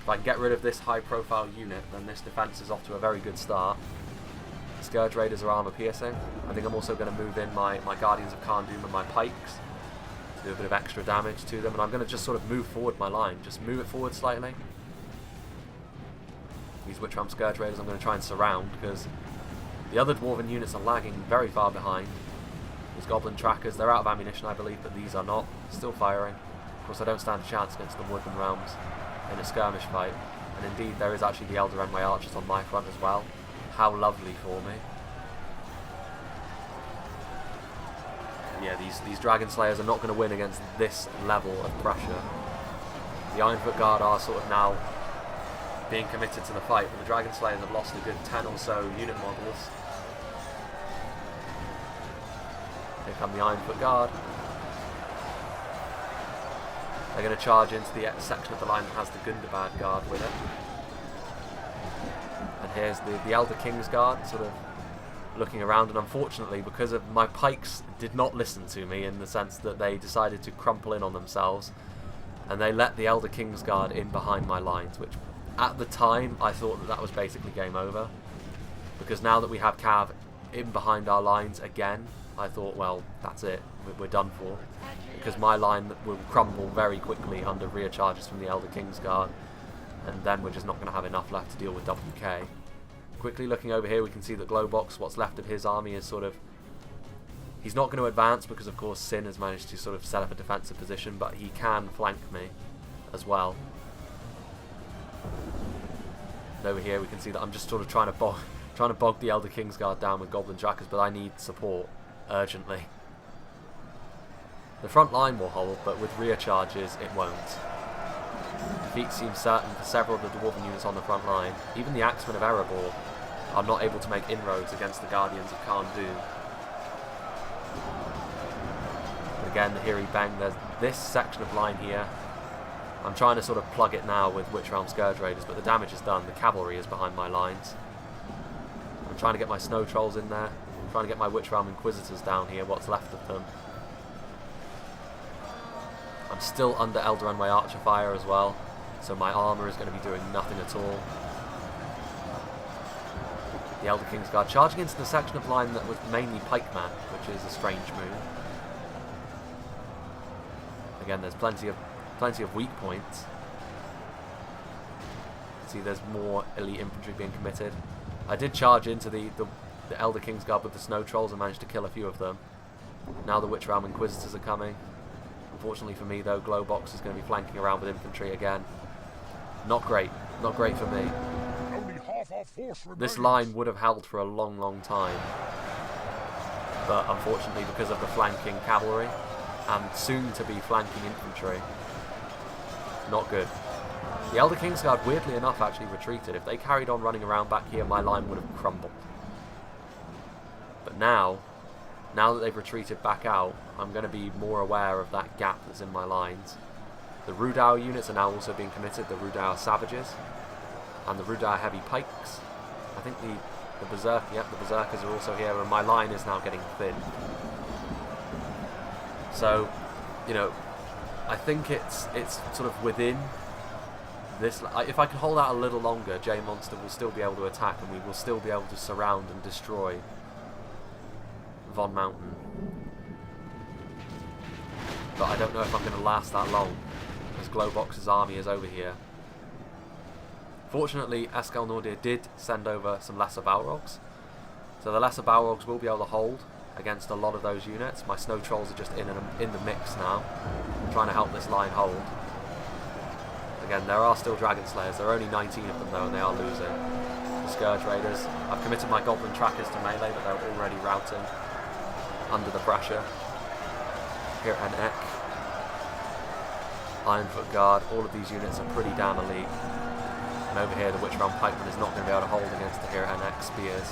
If I can get rid of this high-profile unit, then this defense is off to a very good start. The Scourge Raiders are armor-piercing. I think I'm also going to move in my Guardians of Khan Doom and my Pikes to do a bit of extra damage to them, and I'm going to just sort of move forward my line. Just move it forward slightly. These Witch Realm Scourge Raiders I'm going to try and surround, because the other Dwarven units are lagging very far behind. These Goblin Trackers, they're out of ammunition I believe, but these are not. Still firing. Of course I don't stand a chance against the Woodland Realms. in a skirmish fight. And indeed, there is actually the Elder Enway archers on my front as well. How lovely for me. Yeah, these Dragon Slayers are not going to win against this level of pressure. The Ironfoot Guard are sort of now being committed to the fight, but the Dragon Slayers have lost a good 10 or so unit models. Here come the Ironfoot Guard. They're going to charge into the section of the line that has the Gundabad Guard with it. And here's the Elder King's Guard sort of looking around, and unfortunately, because of my pikes did not listen to me in the sense that they decided to crumple in on themselves, and they let the Elder King's Guard in behind my lines, which at the time I thought that was basically game over, because now that we have Cav in behind our lines again, I thought, well, that's it, we're done for, because my line will crumble very quickly under rear charges from the Elder King's Guard, and then we're just not going to have enough left to deal with WK. Quickly looking over here, we can see that Glowbox, what's left of his army, is sort of... He's not going to advance because, of course, Sin has managed to sort of set up a defensive position, but he can flank me as well. And over here, we can see that I'm just sort of trying to bog the Elder Kingsguard down with Goblin Trackers, but I need support urgently. The front line will hold, but with rear charges, it won't. Defeat seems certain for several of the Dwarven units on the front line. Even the Axemen of Erebor are not able to make inroads against the Guardians of Khan Doom. But again, the Hiri Bang, there's this section of line here. I'm trying to sort of plug it now with Witch Realm Scourge Raiders, but the damage is done. The cavalry is behind my lines. I'm trying to get my Snow Trolls in there. I'm trying to get my Witch Realm Inquisitors down here, what's left of them. I'm still under Elder Enway Archer fire as well, so my armour is going to be doing nothing at all. The Elder Kingsguard charging into the section of line that was mainly pikeman, which is a strange move. Again, there's plenty of weak points. See, there's more elite infantry being committed. I did charge into the Elder Kingsguard with the Snow Trolls and managed to kill a few of them. Now the Witch Realm Inquisitors are coming. Unfortunately for me, though, Glowbox is going to be flanking around with infantry again. Not great. Not great for me. Only half our force remains. This line would have held for a long, long time. But unfortunately, because of the flanking cavalry and soon-to-be flanking infantry, not good. The Elder Kingsguard, weirdly enough, actually retreated. If they carried on running around back here, my line would have crumbled. But now that they've retreated back out, I'm going to be more aware of that gap that's in my lines. The Rudau units are now also being committed, the Rudau Savages, and the Rudau Heavy Pikes. I think the Berserkers are also here, and my line is now getting thin. So, you know, I think it's sort of within this... If I can hold out a little longer, J-Monster will still be able to attack, and we will still be able to surround and destroy Von Mountain. But I don't know if I'm going to last that long, as Glowbox's army is over here. Fortunately, Eskel Nordir did send over some Lesser Balrogs, so the Lesser Balrogs will be able to hold against a lot of those units. My Snow Trolls are just in the mix now, trying to help this line hold. Again, there are still Dragon Slayers. There are only 19 of them though, and they are losing. The Scourge Raiders. I've committed my Goblin Trackers to melee, but they're already routing under the pressure. Here at Eck, Ironfoot Guard, all of these units are pretty damn elite. And over here, the Witch Realm Pikeman is not going to be able to hold against the Hero Eck spears.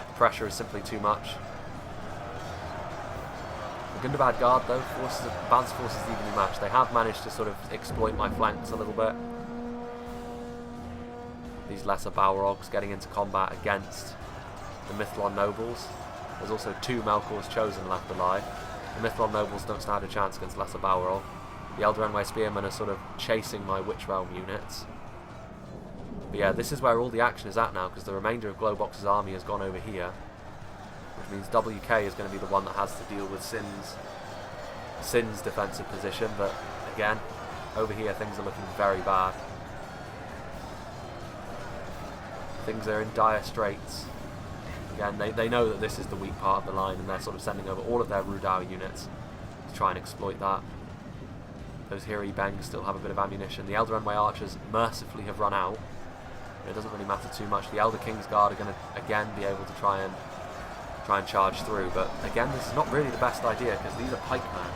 The pressure is simply too much. The Gundabad Guard, though, advanced forces evenly matched. They have managed to sort of exploit my flanks a little bit. These Lesser Balrogs getting into combat against the Mithlon Nobles. There's also 2 Melkors Chosen left alive. The Mithlon Nobles don't stand a chance against Lesser Balrog. The Elder Enway Spearmen are sort of chasing my Witch Realm units. But yeah, this is where all the action is at now, because the remainder of Glowbox's army has gone over here. Which means WK is going to be the one that has to deal with Sin's defensive position, but again, over here things are looking very bad. Things are in dire straits. Again, they know that this is the weak part of the line, and they're sort of sending over all of their Rudau units to try and exploit that. Those Hiri Bengs still have a bit of ammunition. The Elder Enway archers mercifully have run out. It doesn't really matter too much. The Elder King's Guard are going to again be able to try and charge through, but again this is not really the best idea because these are pikemen.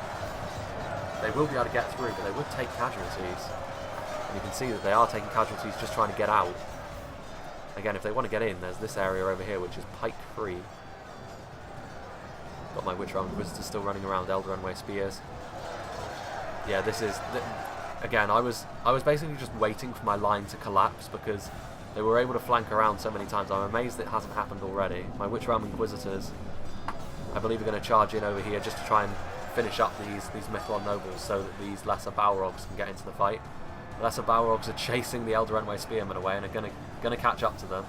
They will be able to get through, but they would take casualties. And you can see that they are taking casualties just trying to get out. Again, if they want to get in, there's this area over here which is pike free. Got my Witch Realm Inquisitors still running around, Elder Enway Spears. Yeah, this is... Again, I was basically just waiting for my line to collapse because they were able to flank around so many times. I'm amazed it hasn't happened already. My Witch Realm Inquisitors, I believe, are going to charge in over here just to try and finish up these Mythlon Nobles so that these lesser Balrogs can get into the fight. The lesser Balrogs are chasing the Elder Enway Spearmen away and are going to catch up to them.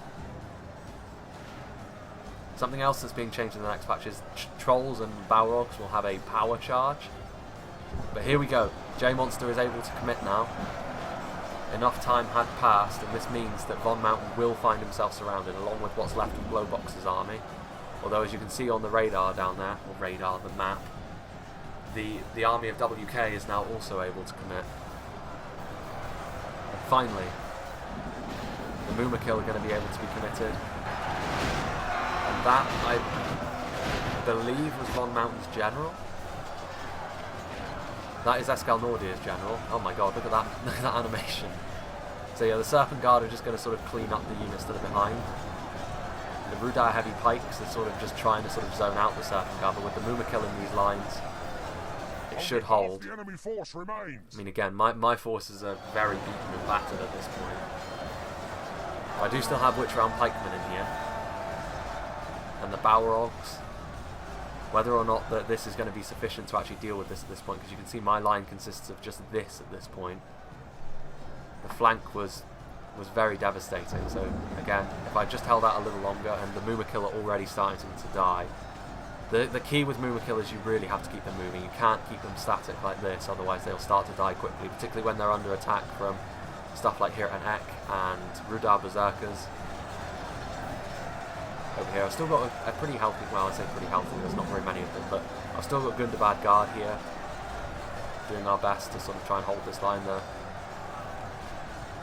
Something else that's being changed in the next patch is Trolls and Balrogs will have a power charge. But here we go. J-Monster is able to commit now. Enough time had passed, and this means that Von Mountain will find himself surrounded, along with what's left of Glowbox's army. Although, as you can see on the radar down there, or radar, the map, the army of WK is now also able to commit. And finally, the Mumakil are going to be able to be committed. And that, I believe, was Von Mountain's general. That is Escal Nordir's general. Oh my god, look at that, look at that animation. So yeah, the Serpent Guard are just going to sort of clean up the units that are behind. The Rudar Heavy Pikes are sort of just trying to sort of zone out the Serpent Guard, but with the Mumakil in these lines, it should hold. The enemy force remains. I mean, again, my forces are very beaten and battered at this point. I do still have Witch Realm Pikemen in here. And the Balrogs. Whether or not that this is going to be sufficient to actually deal with this at this point, because you can see my line consists of just this at this point. The flank was very devastating, so again, if I just held out a little longer, and the Mumakil are already starting to die. The key with Mumakil is you really have to keep them moving. You can't keep them static like this, otherwise they'll start to die quickly, particularly when they're under attack from stuff like Hirt and Ek and Rudar Berserkers. Over here, I've still got a pretty healthy, well, I say pretty healthy, there's not very many of them, but I've still got Gundabad Guard here, doing our best to sort of try and hold this line there.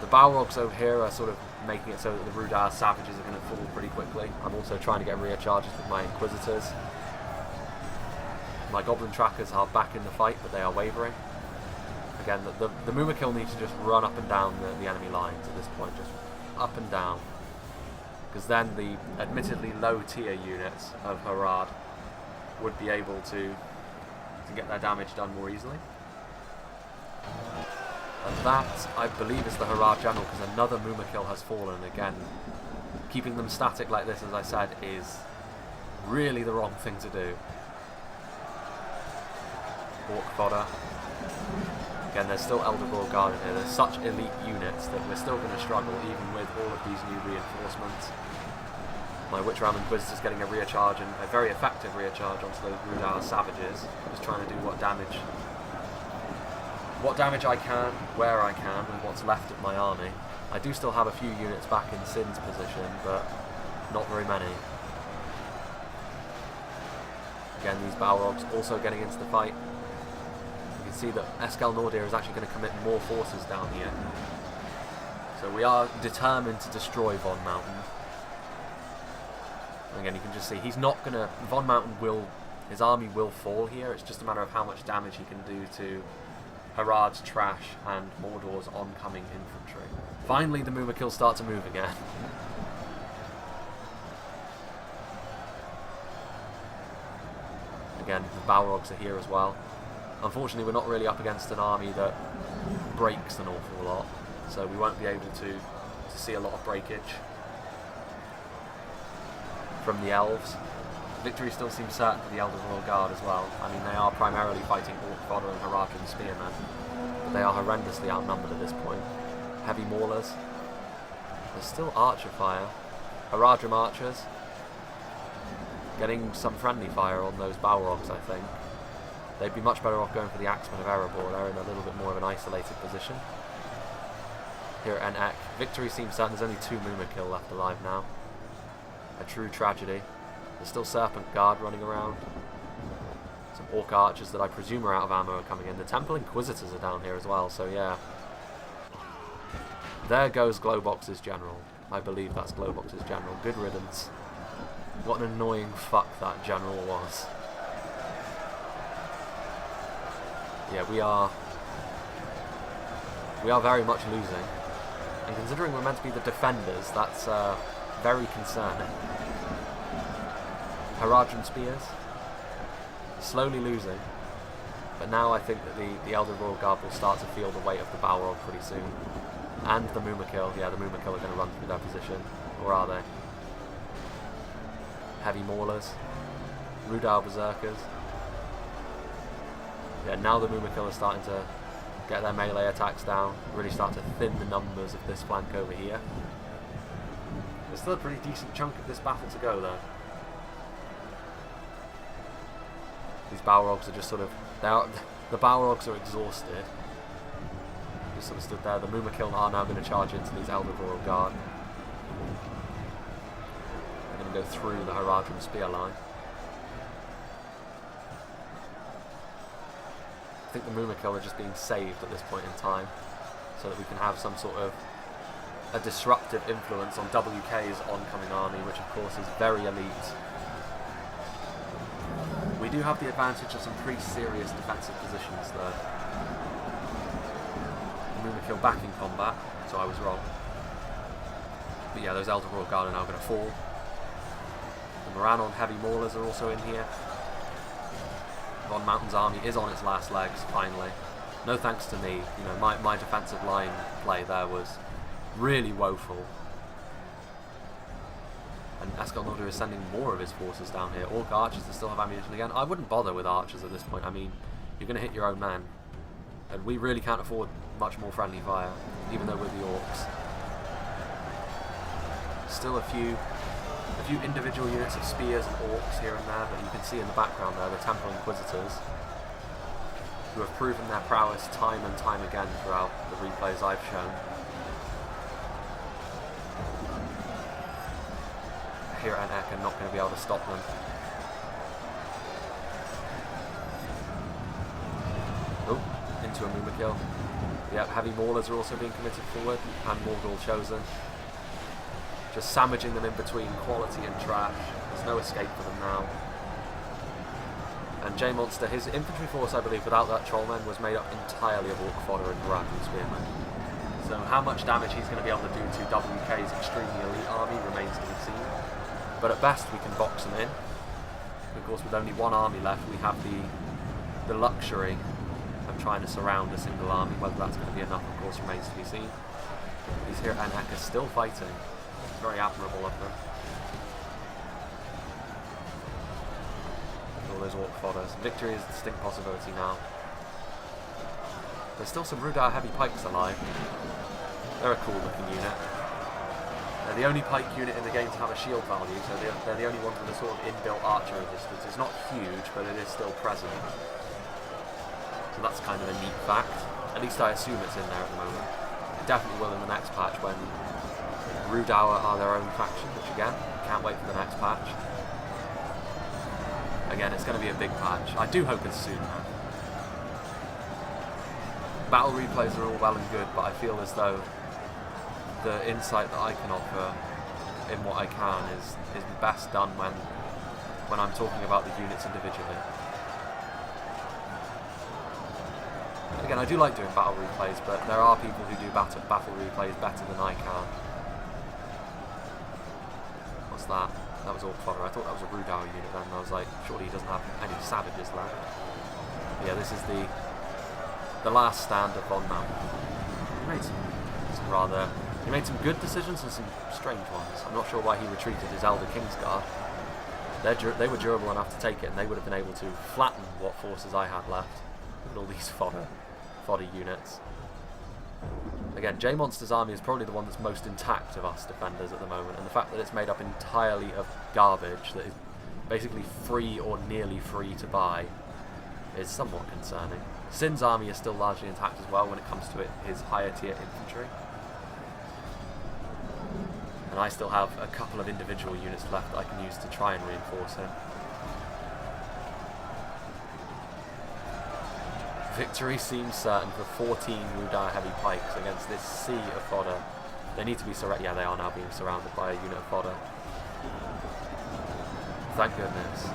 The Balrogs over here are sort of making it so that the Rudar Savages are going to fall pretty quickly. I'm also trying to get rear charges with my Inquisitors. My Goblin Trackers are back in the fight, but they are wavering. Again, the Mumakil need to just run up and down the enemy lines at this point, just up and down. Because then the admittedly low tier units of Harad would be able to get their damage done more easily. And that, I believe, is the Harad General, because another Mumakil has fallen. Again, keeping them static like this, as I said, is really the wrong thing to do. Orc Fodder. Again, there's still Elder Royal Guard in here. There's such elite units that we're still going to struggle, even with all of these new reinforcements. My Witch Realm Inquisitor's getting a rear charge, and a very effective rear charge onto those Rudar Savages. Just trying to do what damage I can, where I can, with what's left of my army. I do still have a few units back in Sin's position, but not very many. Again, these Balrogs also getting into the fight. You can see that Escal Nordir is actually going to commit more forces down here. So we are determined to destroy Von Mountain. And again, you can just see he's not going to... Von Mountain will... His army will fall here. It's just a matter of how much damage he can do to Harad's trash and Mordor's oncoming infantry. Finally, the Mumakil start to move again. Again, the Balrogs are here as well. Unfortunately, we're not really up against an army that breaks an awful lot, so we won't be able to see a lot of breakage from the elves. Victory still seems certain for the Elder Royal Guard as well. I mean, they are primarily fighting Orc Fodder and Haradrim Spearmen, but they are horrendously outnumbered at this point. Heavy Maulers. There's still Archer fire. Haradrim Archers. Getting some friendly fire on those Balrogs, I think. They'd be much better off going for the Axemen of Erebor. They're in a little bit more of an isolated position. Here at Ek, victory seems certain. There's only 2 Mumakil left alive now. A true tragedy. There's still Serpent Guard running around. Some Orc Archers that I presume are out of ammo are coming in. The Temple Inquisitors are down here as well, so yeah. There goes Glowbox's General. I believe that's Glowbox's General. Good riddance. What an annoying fuck that General was. Yeah, we are very much losing. And considering we're meant to be the defenders, that's very concerning. Haradrim Spears. Slowly losing. But now I think that the Elder Royal Guard will start to feel the weight of the Balrog pretty soon. And the Mumakil. Yeah, the Mumakil are going to run through their position. Or are they? Heavy Maulers. Rudal Berserkers. Yeah, now the Mumakil are starting to get their melee attacks down. Really start to thin the numbers of this flank over here. There's still a pretty decent chunk of this battle to go though. These Balrogs are just sort of... the Balrogs are exhausted. Just sort of stood there. The Mumakil are now going to charge into these Elder Royal Guard. They're going to go through the Haradrim Spear line. I think the Mumakil are just being saved at this point in time so that we can have some sort of a disruptive influence on WK's oncoming army, which of course is very elite. We do have the advantage of some pretty serious defensive positions though. The Mumakil back in combat, so I was wrong. But yeah, those Elder Royal Guard are now going to fall. The Morannon Heavy Maulers are also in here. Von Mountain's army is on its last legs, finally. No thanks to me. You know, my defensive line play there was really woeful. And Eskelnodder is sending more of his forces down here. Orc Archers that still have ammunition again. I wouldn't bother with Archers at this point. I mean, you're going to hit your own men. And we really can't afford much more friendly fire, even though we're the Orcs. Still a few individual units of spears and orcs here and there, but you can see in the background there the Temple Inquisitors, who have proven their prowess time and time again throughout the replays I've shown. Here at Eck are not going to be able to stop them. Oh, into a Mumakil. Yep, Heavy Maulers are also being committed forward, and Morgul chosen. Just sandwiching them in between quality and trash. There's no escape for them now. And J-Monster, his infantry force, I believe, without that Trollmen, was made up entirely of Orc Fodder and Haradrim Spearmen. So how much damage he's going to be able to do to WK's extremely elite army remains to be seen. But at best, we can box them in. Of course, with only one army left, we have the luxury of trying to surround a single army. Whether that's going to be enough, of course, remains to be seen. These here at Eck are still fighting. Very admirable of them. All those Orc Fodders. Victory is a distinct possibility now. There's still some Rudar Heavy Pikes alive. They're a cool looking unit. They're the only pike unit in the game to have a shield value, so they're the only ones with a sort of inbuilt archer resistance. It's not huge, but it is still present. So that's kind of a neat fact. At least I assume it's in there at the moment. It definitely will in the next patch when Rudauer are their own faction, which again, can't wait for the next patch. Again, it's going to be a big patch. I do hope it's soon. Battle replays are all well and good, but I feel as though the insight that I can offer in what I can is best done when I'm talking about the units individually. And again, I do like doing battle replays, but there are people who do battle replays better than I can. What's that? That was Orc Fodder. I thought that was a Rudauer unit then, and I was like, surely he doesn't have any savages left. But yeah, this is the last stand of Von Mountain. He made some good decisions and some strange ones. I'm not sure why he retreated his Elder Kingsguard. They were durable enough to take it, and they would have been able to flatten what forces I had left. Look at all these fodder units. Again, J-Monster's army is probably the one that's most intact of us defenders at the moment, and the fact that it's made up entirely of garbage that is basically free or nearly free to buy is somewhat concerning. Sin's army is still largely intact as well when it comes to his higher tier infantry. And I still have a couple of individual units left that I can use to try and reinforce him. Victory seems certain for 14 Rudire heavy pikes against this sea of fodder. They need to be surrounded. Yeah, they are now being surrounded by a unit of fodder. Thank goodness.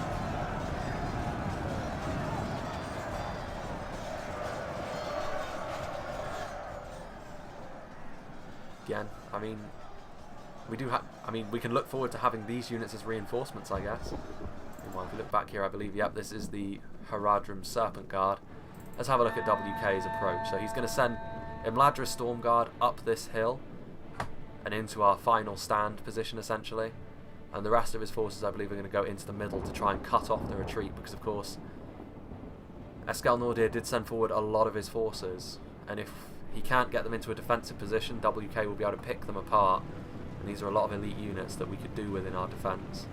Again, I mean, we do have. I mean, we can look forward to having these units as reinforcements, I guess. Meanwhile, if we look back here, I believe, yep, this is the Haradrim Serpent Guard. Let's have a look at WK's approach. So he's going to send Imladris Storm Guard up this hill and into our final stand position, essentially. And the rest of his forces, I believe, are going to go into the middle to try and cut off the retreat, because, of course, Eskel Nordir did send forward a lot of his forces, and if he can't get them into a defensive position, WK will be able to pick them apart, and these are a lot of elite units that we could do with in our defence.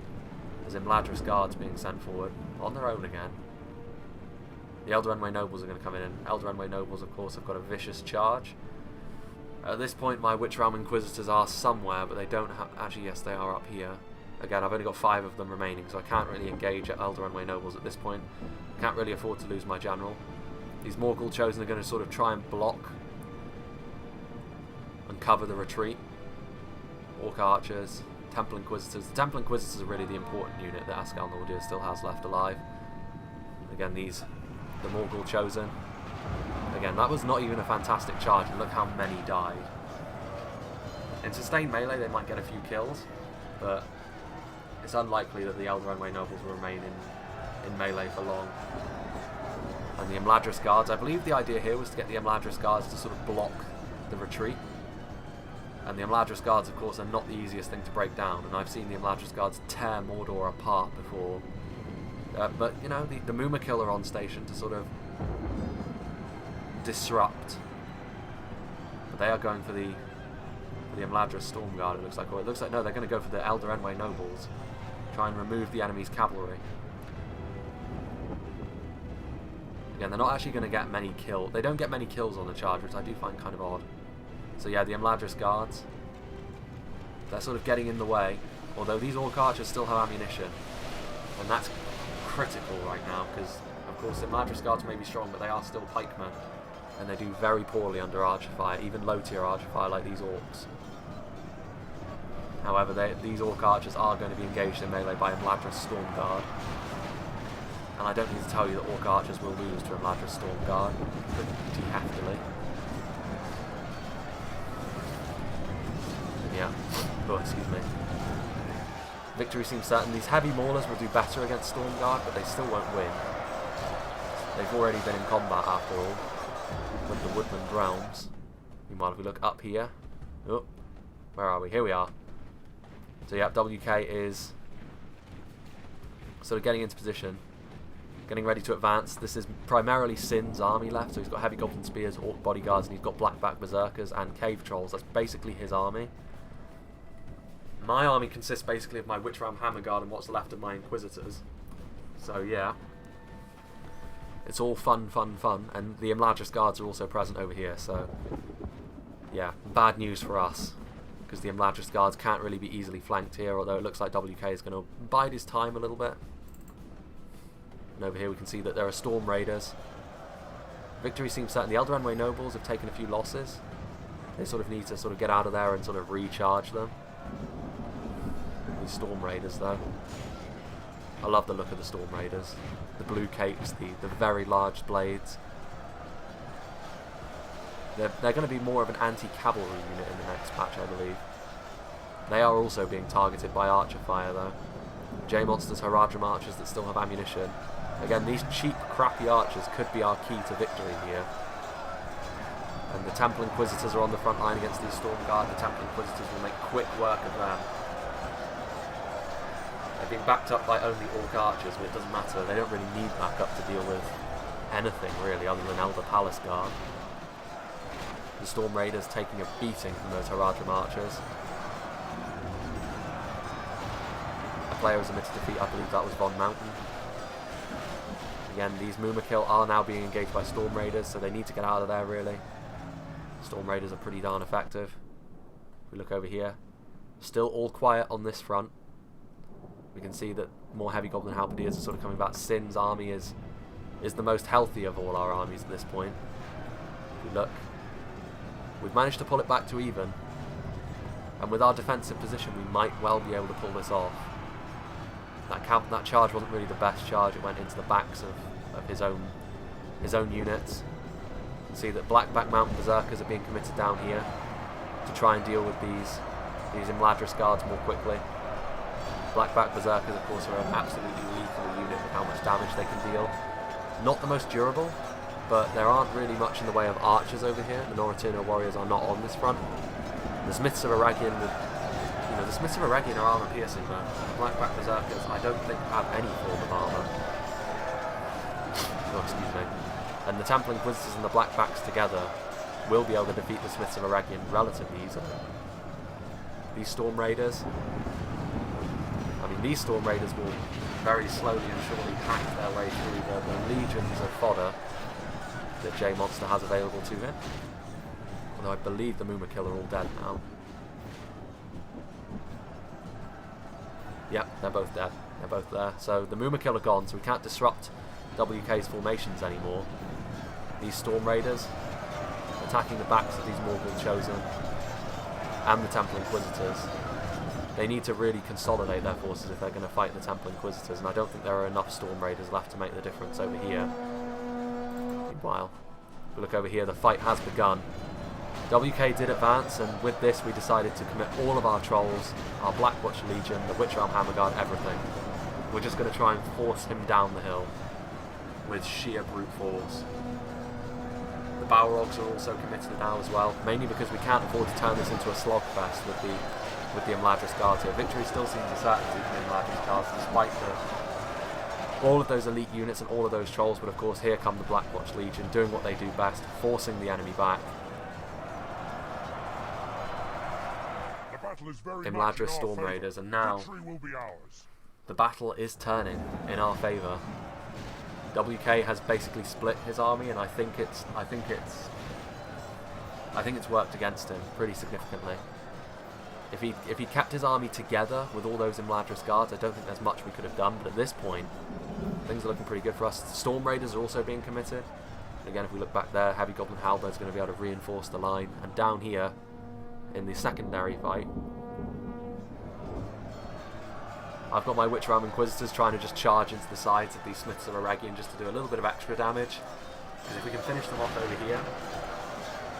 There's Imladris Guards being sent forward, on their own again. The Elder Enway Nobles are going to come in, and Elder Enway Nobles, of course, have got a vicious charge. At this point, my Witch Realm Inquisitors are somewhere, but they don't have... Actually, yes, they are up here. Again, I've only got 5 of them remaining, so I can't really engage at Elder Enway Nobles at this point. Can't really afford to lose my general. These Morgul Chosen are going to sort of try and block and cover the retreat. Orc Archers, Temple Inquisitors. The Temple Inquisitors are really the important unit that Eskel Nordir still has left alive. Again, these... the Morgul Chosen. Again, that was not even a fantastic charge, and look how many died. In sustained melee, they might get a few kills, but it's unlikely that the Elder Enway Nobles will remain in melee for long. And the Imladris Guards, I believe the idea here was to get the Imladris Guards to sort of block the retreat. And the Imladris Guards, of course, are not the easiest thing to break down, and I've seen the Imladris Guards tear Mordor apart before. But, you know, the Mumakil are on station to sort of disrupt. But they are going for the Imladris Storm Guard, it looks like. Or it looks like, no, they're going to go for the Elder Enway Nobles. Try and remove the enemy's cavalry. Again, they're not actually going to get many kills. They don't get many kills on the charge, which I do find kind of odd. So yeah, the Imladris Guards. They're sort of getting in the way. Although these Orc Archers still have ammunition. And that's critical right now, because of course the Imladris Guards may be strong, but they are still pikemen, and they do very poorly under archer fire, even low tier archer fire like these orcs. However, these Orc Archers are going to be engaged in melee by Imladris Storm Guard, and I don't need to tell you that Orc Archers will lose to Imladris Storm Guard pretty heftily. Yeah. Oh, excuse me. Victory seems certain. These heavy maulers will do better against Storm Guard, but they still won't win. They've already been in combat after all with the Woodland Realms. Meanwhile, if we look up here, oh, where are we? Here we are. So yeah, WK is sort of getting into position, getting ready to advance. This is primarily Sin's army left, so he's got heavy goblin spears, orc bodyguards, and he's got blackback berserkers and cave trolls. That's basically his army. My army consists basically of my Witch Realm Hammer Guard and what's left of my Inquisitors. So yeah, it's all fun, fun, fun. And the Imladris Guards are also present over here, so yeah, bad news for us, because the Imladris Guards can't really be easily flanked here, although it looks like WK is going to bide his time a little bit. And over here we can see that there are Storm Raiders. Victory seems certain. The Elder Enway Nobles have taken a few losses. They sort of need to sort of get out of there and sort of recharge them. These Storm Raiders, though. I love the look of the Storm Raiders. The blue capes, the very large blades. They're going to be more of an anti-cavalry unit in the next patch, I believe. They are also being targeted by archer fire, though. J-Monsters, Haradrim archers that still have ammunition. Again, these cheap, crappy archers could be our key to victory here. And the Temple Inquisitors are on the front line against these Storm Guard. The Temple Inquisitors will make quick work of them. They're being backed up by only Orc Archers, but it doesn't matter. They don't really need backup to deal with anything, really, other than Elder Palace Guard. The Storm Raiders taking a beating from those Haradrim archers. A player was admitted defeat, I believe that was Von Mountain. Again, these Mumakil are now being engaged by Storm Raiders, so they need to get out of there, really. Storm Raiders are pretty darn effective. If we look over here, still all quiet on this front. We can see that more heavy Goblin Halberdiers are sort of coming back. Sin's army is is the most healthy of all our armies at this point. If you look, we've managed to pull it back to even, and with our defensive position we might well be able to pull this off. That charge wasn't really the best charge. It went into the backs of his own units. See that Blackback Mountain Berserkers are being committed down here to try and deal with these Imladris guards more quickly. Blackback Berserkers, of course, are an absolutely lethal unit with how much damage they can deal. Not the most durable, but there aren't really much in the way of archers over here. The Noratino warriors are not on this front. The Smiths of Aragian, the Smiths of Aragian are armor piercing, though. The Blackback Berserkers, I don't think have any form of armor. Oh, excuse me. And the Temple Inquisitors and the Blackbacks together will be able to defeat the Smiths of Aragian relatively easily. These Storm Raiders, these Storm Raiders will very slowly and surely hack their way through the legions of fodder that J-Monster has available to him. Although I believe the Mumakil are all dead now. Yep, they're both dead. They're both there. So the Mumakil are gone, so we can't disrupt WK's formations anymore. These Storm Raiders attacking the backs of these Morgul Chosen and the Temple Inquisitors. They need to really consolidate their forces if they're going to fight the Temple Inquisitors, and I don't think there are enough Storm Raiders left to make the difference over here. Meanwhile, if we look over here, the fight has begun. WK did advance, and with this we decided to commit all of our trolls, our Blackwatch Legion, the Witch Realm Hammerguard, everything. We're just going to try and force him down the hill with sheer brute force. The Balrogs are also committed now as well, mainly because we can't afford to turn this into a slogfest with the Imladris guards here. Victory still seems a certainty for the Imladris guards, despite all of those elite units and all of those trolls, but of course here come the Blackwatch Legion doing what they do best, forcing the enemy back. Imladris Storm Raiders, and now the battle is turning in our favour. WK has basically split his army, and I think it's worked against him pretty significantly. If he kept his army together with all those Imladris guards, I don't think there's much we could have done, but at this point things are looking pretty good for us. The Storm Raiders are also being committed. Again, if we look back there, Heavy Goblin Halberd's going to be able to reinforce the line, and down here in the secondary fight, I've got my Witch Realm Inquisitors trying to just charge into the sides of these Smiths of Aragian just to do a little bit of extra damage, because if we can finish them off over here,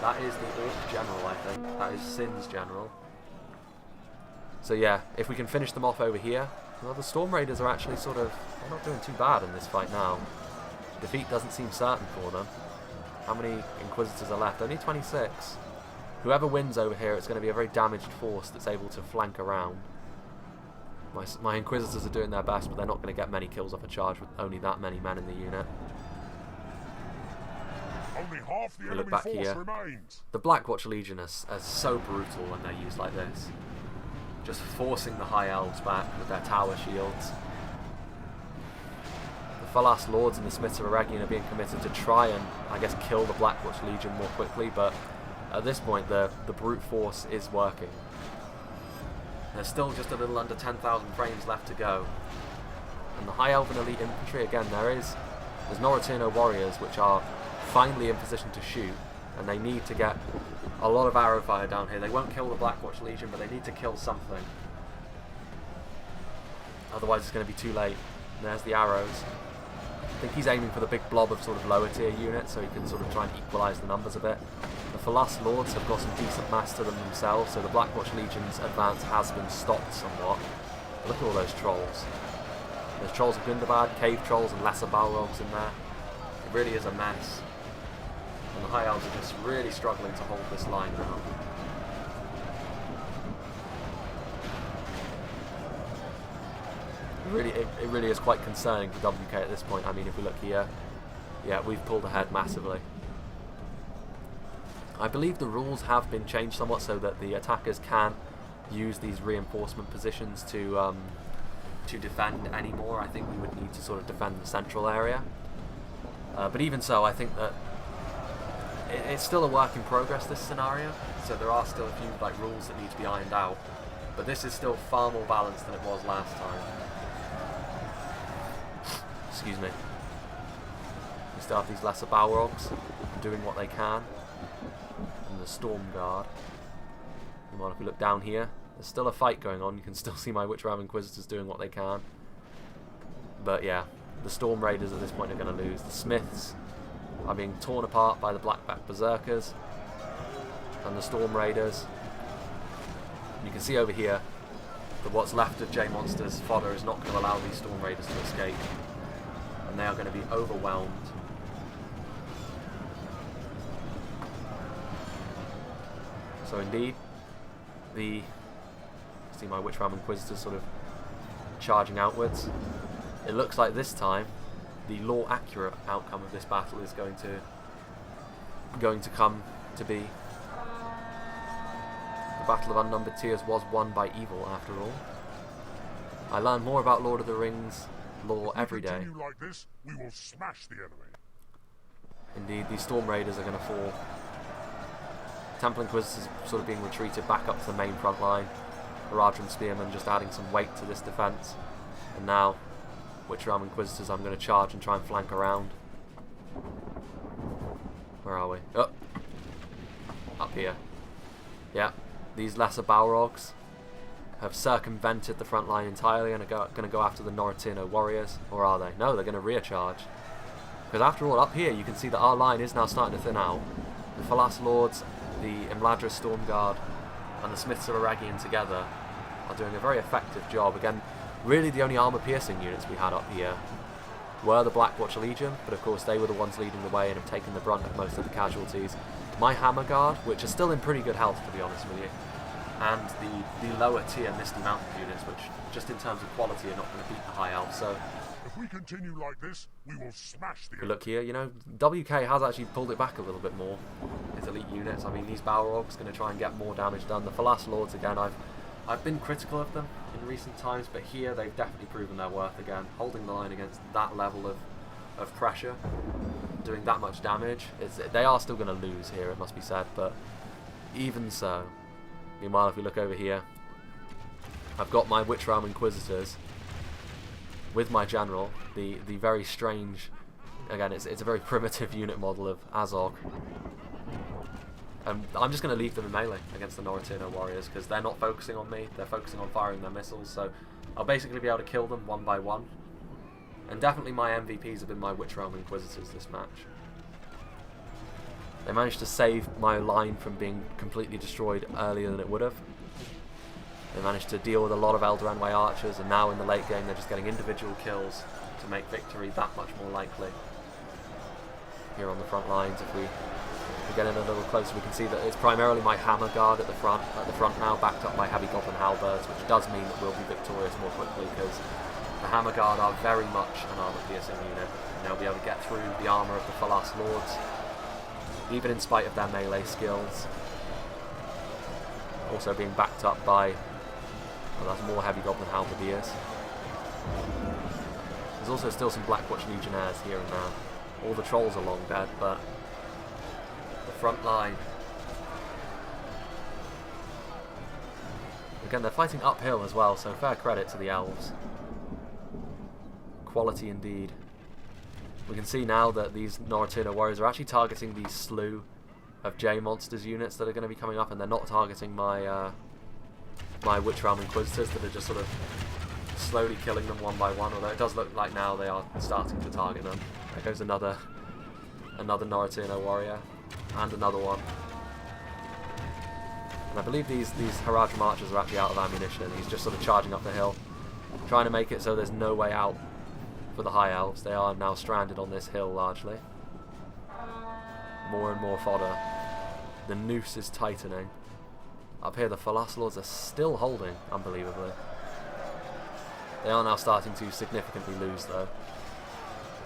that is the Orc General, I think. That is Sin's General. So yeah, if we can finish them off over here, well, the Storm Raiders are actually they're not doing too bad in this fight now. Defeat doesn't seem certain for them. How many Inquisitors are left? Only 26. Whoever wins over here, it's going to be a very damaged force that's able to flank around. My Inquisitors are doing their best, but they're not going to get many kills off a charge with only that many men in the unit. Only half the We look enemy back force here. remains. The Blackwatch Legion are so brutal when they're used like this. Just forcing the High Elves back with their tower shields. The Falas Lords and the Smiths of Aragian are being committed to try and, I guess, kill the Blackwatch Legion more quickly, but at this point the brute force is working. There's still just a little under 10,000 frames left to go. And the High Elven Elite Infantry, again, there's Noratino warriors which are finally in position to shoot, and they need to get a lot of arrow fire down here. They won't kill the Blackwatch Legion, but they need to kill something. Otherwise it's going to be too late. And there's the arrows. I think he's aiming for the big blob of sort of lower tier units, so he can sort of try and equalise the numbers a bit. The Falas Lords have got some decent mass to them themselves, so the Blackwatch Legion's advance has been stopped somewhat. But look at all those trolls. There's trolls of Gundabad, cave trolls and lesser Balrogs in there. It really is a mess. And the High Elves are just really struggling to hold this line now. It really is quite concerning for WK at this point. I mean, if we look here, yeah, we've pulled ahead massively. I believe the rules have been changed somewhat so that the attackers can't use these reinforcement positions to defend anymore. I think we would need to sort of defend the central area. But even so, I think that it's still a work in progress, this scenario. So there are still a few rules that need to be ironed out. But this is still far more balanced than it was last time. Excuse me. still have these lesser Balrogs doing what they can. And the Storm Guard. Meanwhile, if we look down here, there's still a fight going on. You can still see my Witch Ram Inquisitors doing what they can. But yeah, the Storm Raiders at this point are going to lose. The Smiths are being torn apart by the Blackback Berserkers and the Storm Raiders. You can see over here that what's left of J-Monster's fodder is not going to allow these Storm Raiders to escape. And they are going to be overwhelmed. So indeed, see my Witch Ram Inquisitors sort of charging outwards. It looks like this time the law accurate outcome of this battle is going to come to be. The Battle of Unnumbered Tears was won by evil after all. I learn more about Lord of the Rings lore every day. If we continue like this, we will smash the enemy. Indeed, these Storm Raiders are going to fall. Temple Inquisitors sort of being retreated back up to the main front line. Haradrim Spearmen just adding some weight to this defence. And now, Witch Ram Inquisitors, I'm going to charge and try and flank around. Where are we? Oh! Up here. Yeah, these lesser Balrogs have circumvented the front line entirely and are going to go after the Noritino warriors. Or are they? No, they're going to rear-charge. Because after all, up here you can see that our line is now starting to thin out. The Falas Lords, the Imladris Storm Guard, and the Smiths of Aragian together are doing a very effective job. Again, really the only armour-piercing units we had up here were the Blackwatch Legion, but of course they were the ones leading the way and have taken the brunt of most of the casualties. My Hammer Guard, which are still in pretty good health to be honest with you, and the lower tier Misty Mountain units, which just in terms of quality are not going to beat the High Elves. So if we continue like this, we will smash the enemy. Look here, you know, WK has actually pulled it back a little bit more. His elite units, I mean, these Balrogs are going to try and get more damage done. The Falas Lords, again, I've been critical of them in recent times, but here they've definitely proven their worth again. Holding the line against that level of pressure, doing that much damage, they are still going to lose here, it must be said, but even so. Meanwhile, if we look over here, I've got my Witch Ram Inquisitors with my general, the very strange, again, it's a very primitive unit model of Azog. And I'm just going to leave them in melee against the Noritino warriors because they're not focusing on me, they're focusing on firing their missiles, so I'll basically be able to kill them one by one. And definitely my MVPs have been my Witch Realm Inquisitors this match. They managed to save my line from being completely destroyed earlier than it would have. They managed to deal with a lot of Eldoranway archers, and now in the late game they're just getting individual kills to make victory that much more likely. Here on the front lines, if we get in a little closer, we can see that it's primarily my Hammer Guard at the front now, backed up by Heavy Goblin Halberds, which does mean that we'll be victorious more quickly because the Hammer Guard are very much an armour-piercing unit, and they'll be able to get through the armour of the Falas Lords, even in spite of their melee skills. Also being backed up by, well, that's more Heavy Goblin Halberdiers. There's also still some Blackwatch Legionnaires here and there. All the trolls are long dead, but the front line, again, they're fighting uphill as well, so fair credit to the elves. Quality indeed. We can see now that these Noritino warriors are actually targeting the slew of J-Monsters units that are going to be coming up, and they're not targeting my my Witch Realm Inquisitors that are just sort of slowly killing them one by one, although it does look like now they are starting to target them. There goes another Noritino warrior, and another one. And I believe these Haradrim archers are actually out of ammunition. He's just sort of charging up the hill, trying to make it so there's no way out for the High Elves. They are now stranded on this hill largely. More and more fodder. The noose is tightening. Up here the Falas Lords are still holding, unbelievably. They are now starting to significantly lose though.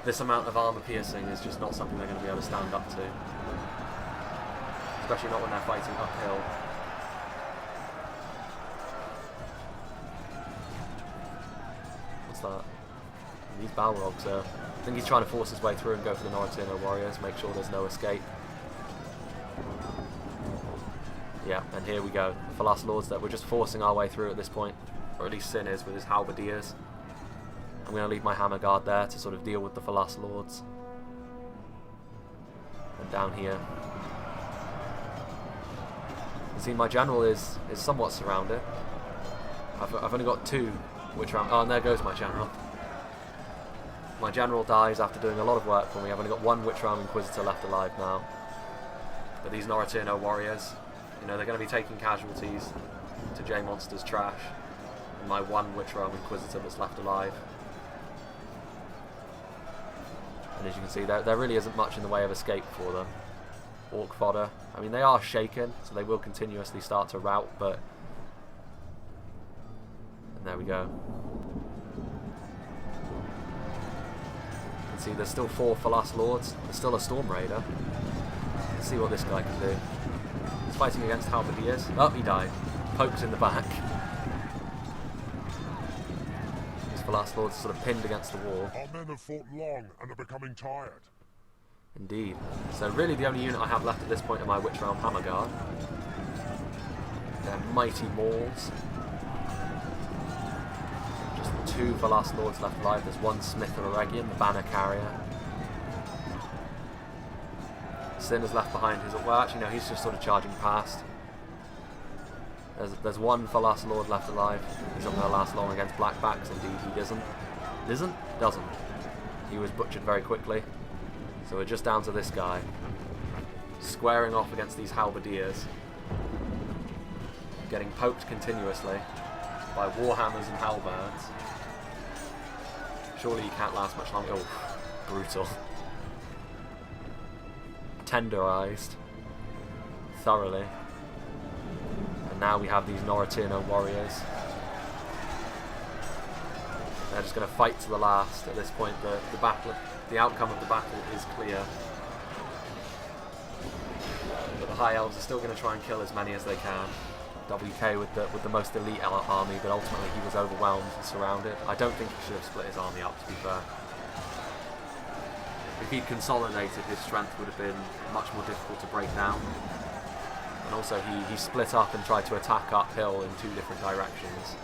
This amount of armour piercing is just not something they're going to be able to stand up to. Especially not when they're fighting uphill. What's that? These Balrogs are... I think he's trying to force his way through and go for the Noritino warriors, make sure there's no escape. Yeah, and here we go. The Falas Lords that we're just forcing our way through at this point. Or at least Sin is with his Halberdiers. I'm going to leave my Hammer Guard there to sort of deal with the Falas Lords. And down here. You see, my general is somewhat surrounded. I've only got 2 Witch Ram. Oh, and there goes my general. My general dies after doing a lot of work for me. I've only got 1 Witch Ram Inquisitor left alive now. But these Noritano warriors, you know, they're going to be taking casualties to J Monster's trash. And my 1 Witch Ram Inquisitor that's left alive. And as you can see, there really isn't much in the way of escape for them. Orc fodder. I mean, they are shaken, so they will continuously start to rout, but... And there we go. You can see there's still 4 Falas Lords. There's still a Storm Raider. Let's see what this guy can do. He's fighting against Halberdiers. Oh, he died. Poked in the back. These Falas Lords are sort of pinned against the wall. Our men have fought long and are becoming tired. Indeed. So really the only unit I have left at this point are my Witch Realm Hammer Guard. They're mighty mauls. Just 2 Falas Lords left alive. There's 1 Smith of Eregion, the banner carrier. Sin is left behind his... Well, actually, no, he's just sort of charging past. There's 1 Falas Lord left alive. He's not going to last long against Blackbacks. Indeed, he doesn't. Doesn't. He was butchered very quickly. So we're just down to this guy. Squaring off against these Halberdiers. Getting poked continuously by Warhammers and Halberds. Surely he can't last much longer. Oh, brutal. Tenderized. Thoroughly. And now we have these Noritano warriors. They're just going to fight to the last. At this point, the outcome of the battle is clear. But the High Elves are still going to try and kill as many as they can. WK with the most elite army, but ultimately he was overwhelmed and surrounded. I don't think he should have split his army up, to be fair. If he'd consolidated, his strength would have been much more difficult to break down. And also he split up and tried to attack uphill in 2 different directions.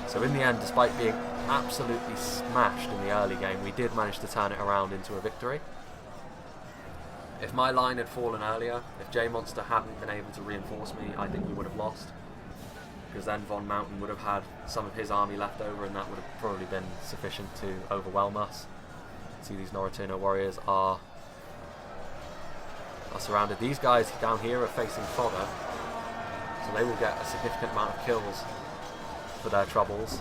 So in the end, despite being absolutely smashed in the early game, we did manage to turn it around into a victory. If my line had fallen earlier, if J Monster hadn't been able to reinforce me, I think we would have lost. Because then Von Mountain would have had some of his army left over, and that would have probably been sufficient to overwhelm us. See, these Noritano warriors are surrounded. These guys down here are facing fodder, so they will get a significant amount of kills for their troubles.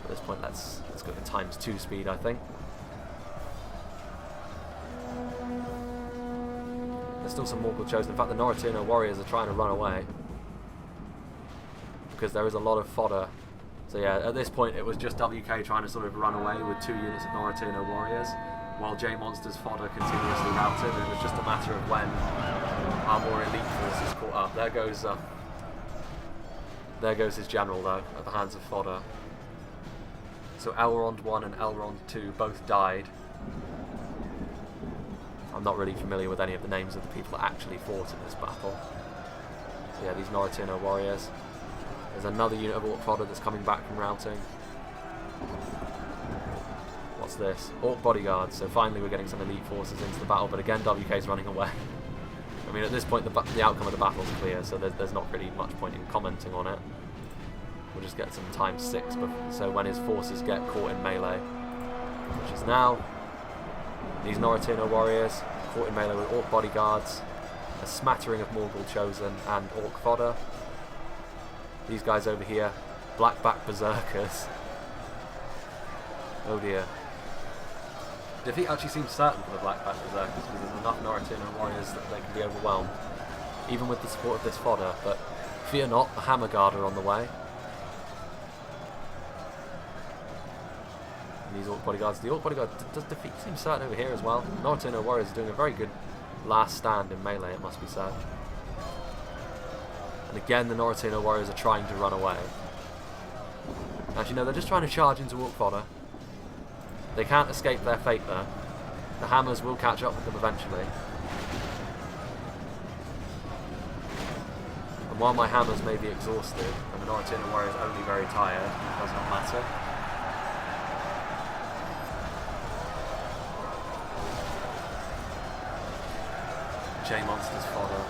At this point, let's go to ×2 speed, I think. There's still some Morgul chosen. In fact, the Noritano warriors are trying to run away because there is a lot of fodder. So yeah, at this point it was just WK trying to sort of run away with 2 units of Noritano warriors, while J Monster's fodder continuously routed, and it was just a matter of when our more elite forces caught up. There goes his general though, at the hands of fodder. So Elrond 1 and Elrond 2 both died. I'm not really familiar with any of the names of the people that actually fought in this battle. So yeah, these Noritano warriors. There's another unit of Orc fodder that's coming back from routing. What's this? Orc bodyguards. So finally we're getting some elite forces into the battle, but again WK's running away. I mean, at this point the outcome of the battle is clear, so there's not really much point in commenting on it. We'll just get some ×6, so when his forces get caught in melee, which is now, these Noritano warriors caught in melee with Orc bodyguards, a smattering of Morgul chosen and Orc fodder. These guys over here, Blackback berserkers. Oh dear. Defeat actually seems certain for the Blackback berserkers because there's enough Noritano warriors that they can be overwhelmed, even with the support of this fodder. But fear not, the Hammer Guard are on the way. And these Orc bodyguards, the Orc bodyguard does defeat seem certain over here as well. Noritano warriors are doing a very good last stand in melee, it must be said. And again, the Noritano warriors are trying to run away. Actually, no, they're just trying to charge into Orc fodder. They can't escape their fate there. The hammers will catch up with them eventually. And while my hammers may be exhausted, and the Noritano warrior is only very tired, it does not matter. J-Monster's fodder,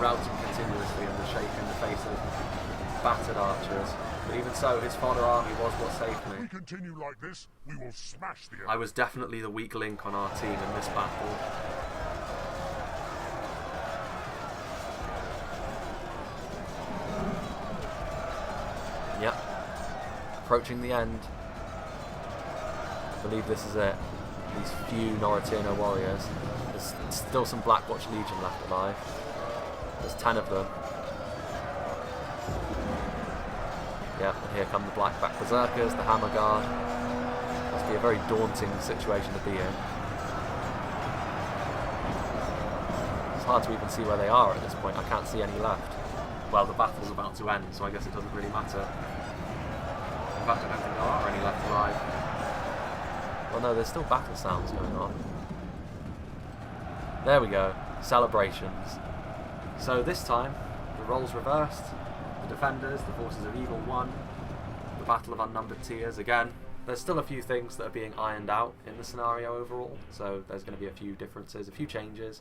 routing continuously under shape in the face of battered archers. But even so, his fodder army was what saved If we me. continue like this, we will smash the I was definitely the weak link on our team in this battle. Yep. Approaching the end. I believe this is it. These few Noritino warriors. There's still some Blackwatch Legion left alive. There's 10 of them. Yep, and here come the Blackback Berserkers, the Hammer Guard. Must be a very daunting situation to be in. It's hard to even see where they are at this point. I can't see any left. Well, the battle's about to end, so I guess it doesn't really matter. In fact, I don't think there are any left alive. Well, no, there's still battle sounds going on. There we go. Celebrations. So this time, the roles reversed. The defenders, the forces of evil won. The battle of unnumbered tiers again. There's still a few things that are being ironed out in the scenario overall, so there's going to be a few differences, a few changes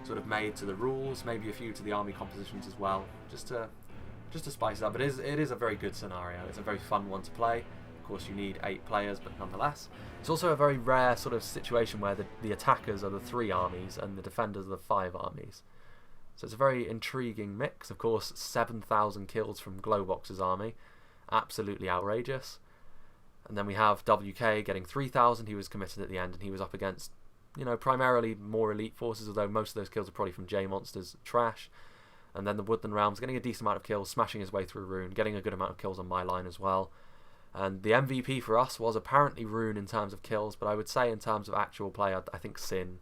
sort of made to the rules, maybe a few to the army compositions as well, just to spice it up. But it is a very good scenario. It's a very fun one to play. Of course, you need 8 players, but nonetheless. It's also a very rare sort of situation where the attackers are the 3 armies and the defenders are the 5 armies. So it's a very intriguing mix. Of course, 7,000 kills from Glowbox's army. Absolutely outrageous. And then we have WK getting 3,000. He was committed at the end, and he was up against, you know, primarily more elite forces, although most of those kills are probably from J-Monster's trash. And then the Woodland Realms getting a decent amount of kills, smashing his way through Rune, getting a good amount of kills on my line as well. And the MVP for us was apparently Rune in terms of kills, but I would say in terms of actual play, I think Sin,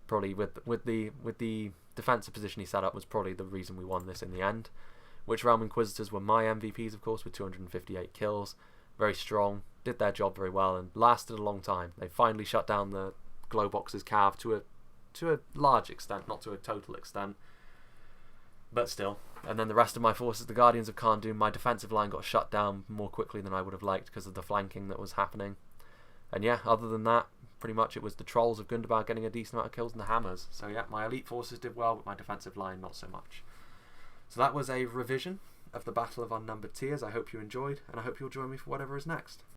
probably with the defensive position he set up, was probably the reason we won this in the end. Witch Realm Inquisitors were my MVPs, of course, with 258 kills. Very strong, did their job very well, and lasted a long time. They finally shut down the Glowbox's cav to a large extent, not to a total extent, but still. And then the rest of my forces, the Guardians of Kharndoom, my defensive line got shut down more quickly than I would have liked because of the flanking that was happening. And yeah, other than that, pretty much it was the Trolls of Gundabad getting a decent amount of kills and the Hammers. So yeah, my elite forces did well, but my defensive line not so much. So that was a revision of the Battle of Unnumbered Tiers. I hope you enjoyed, and I hope you'll join me for whatever is next.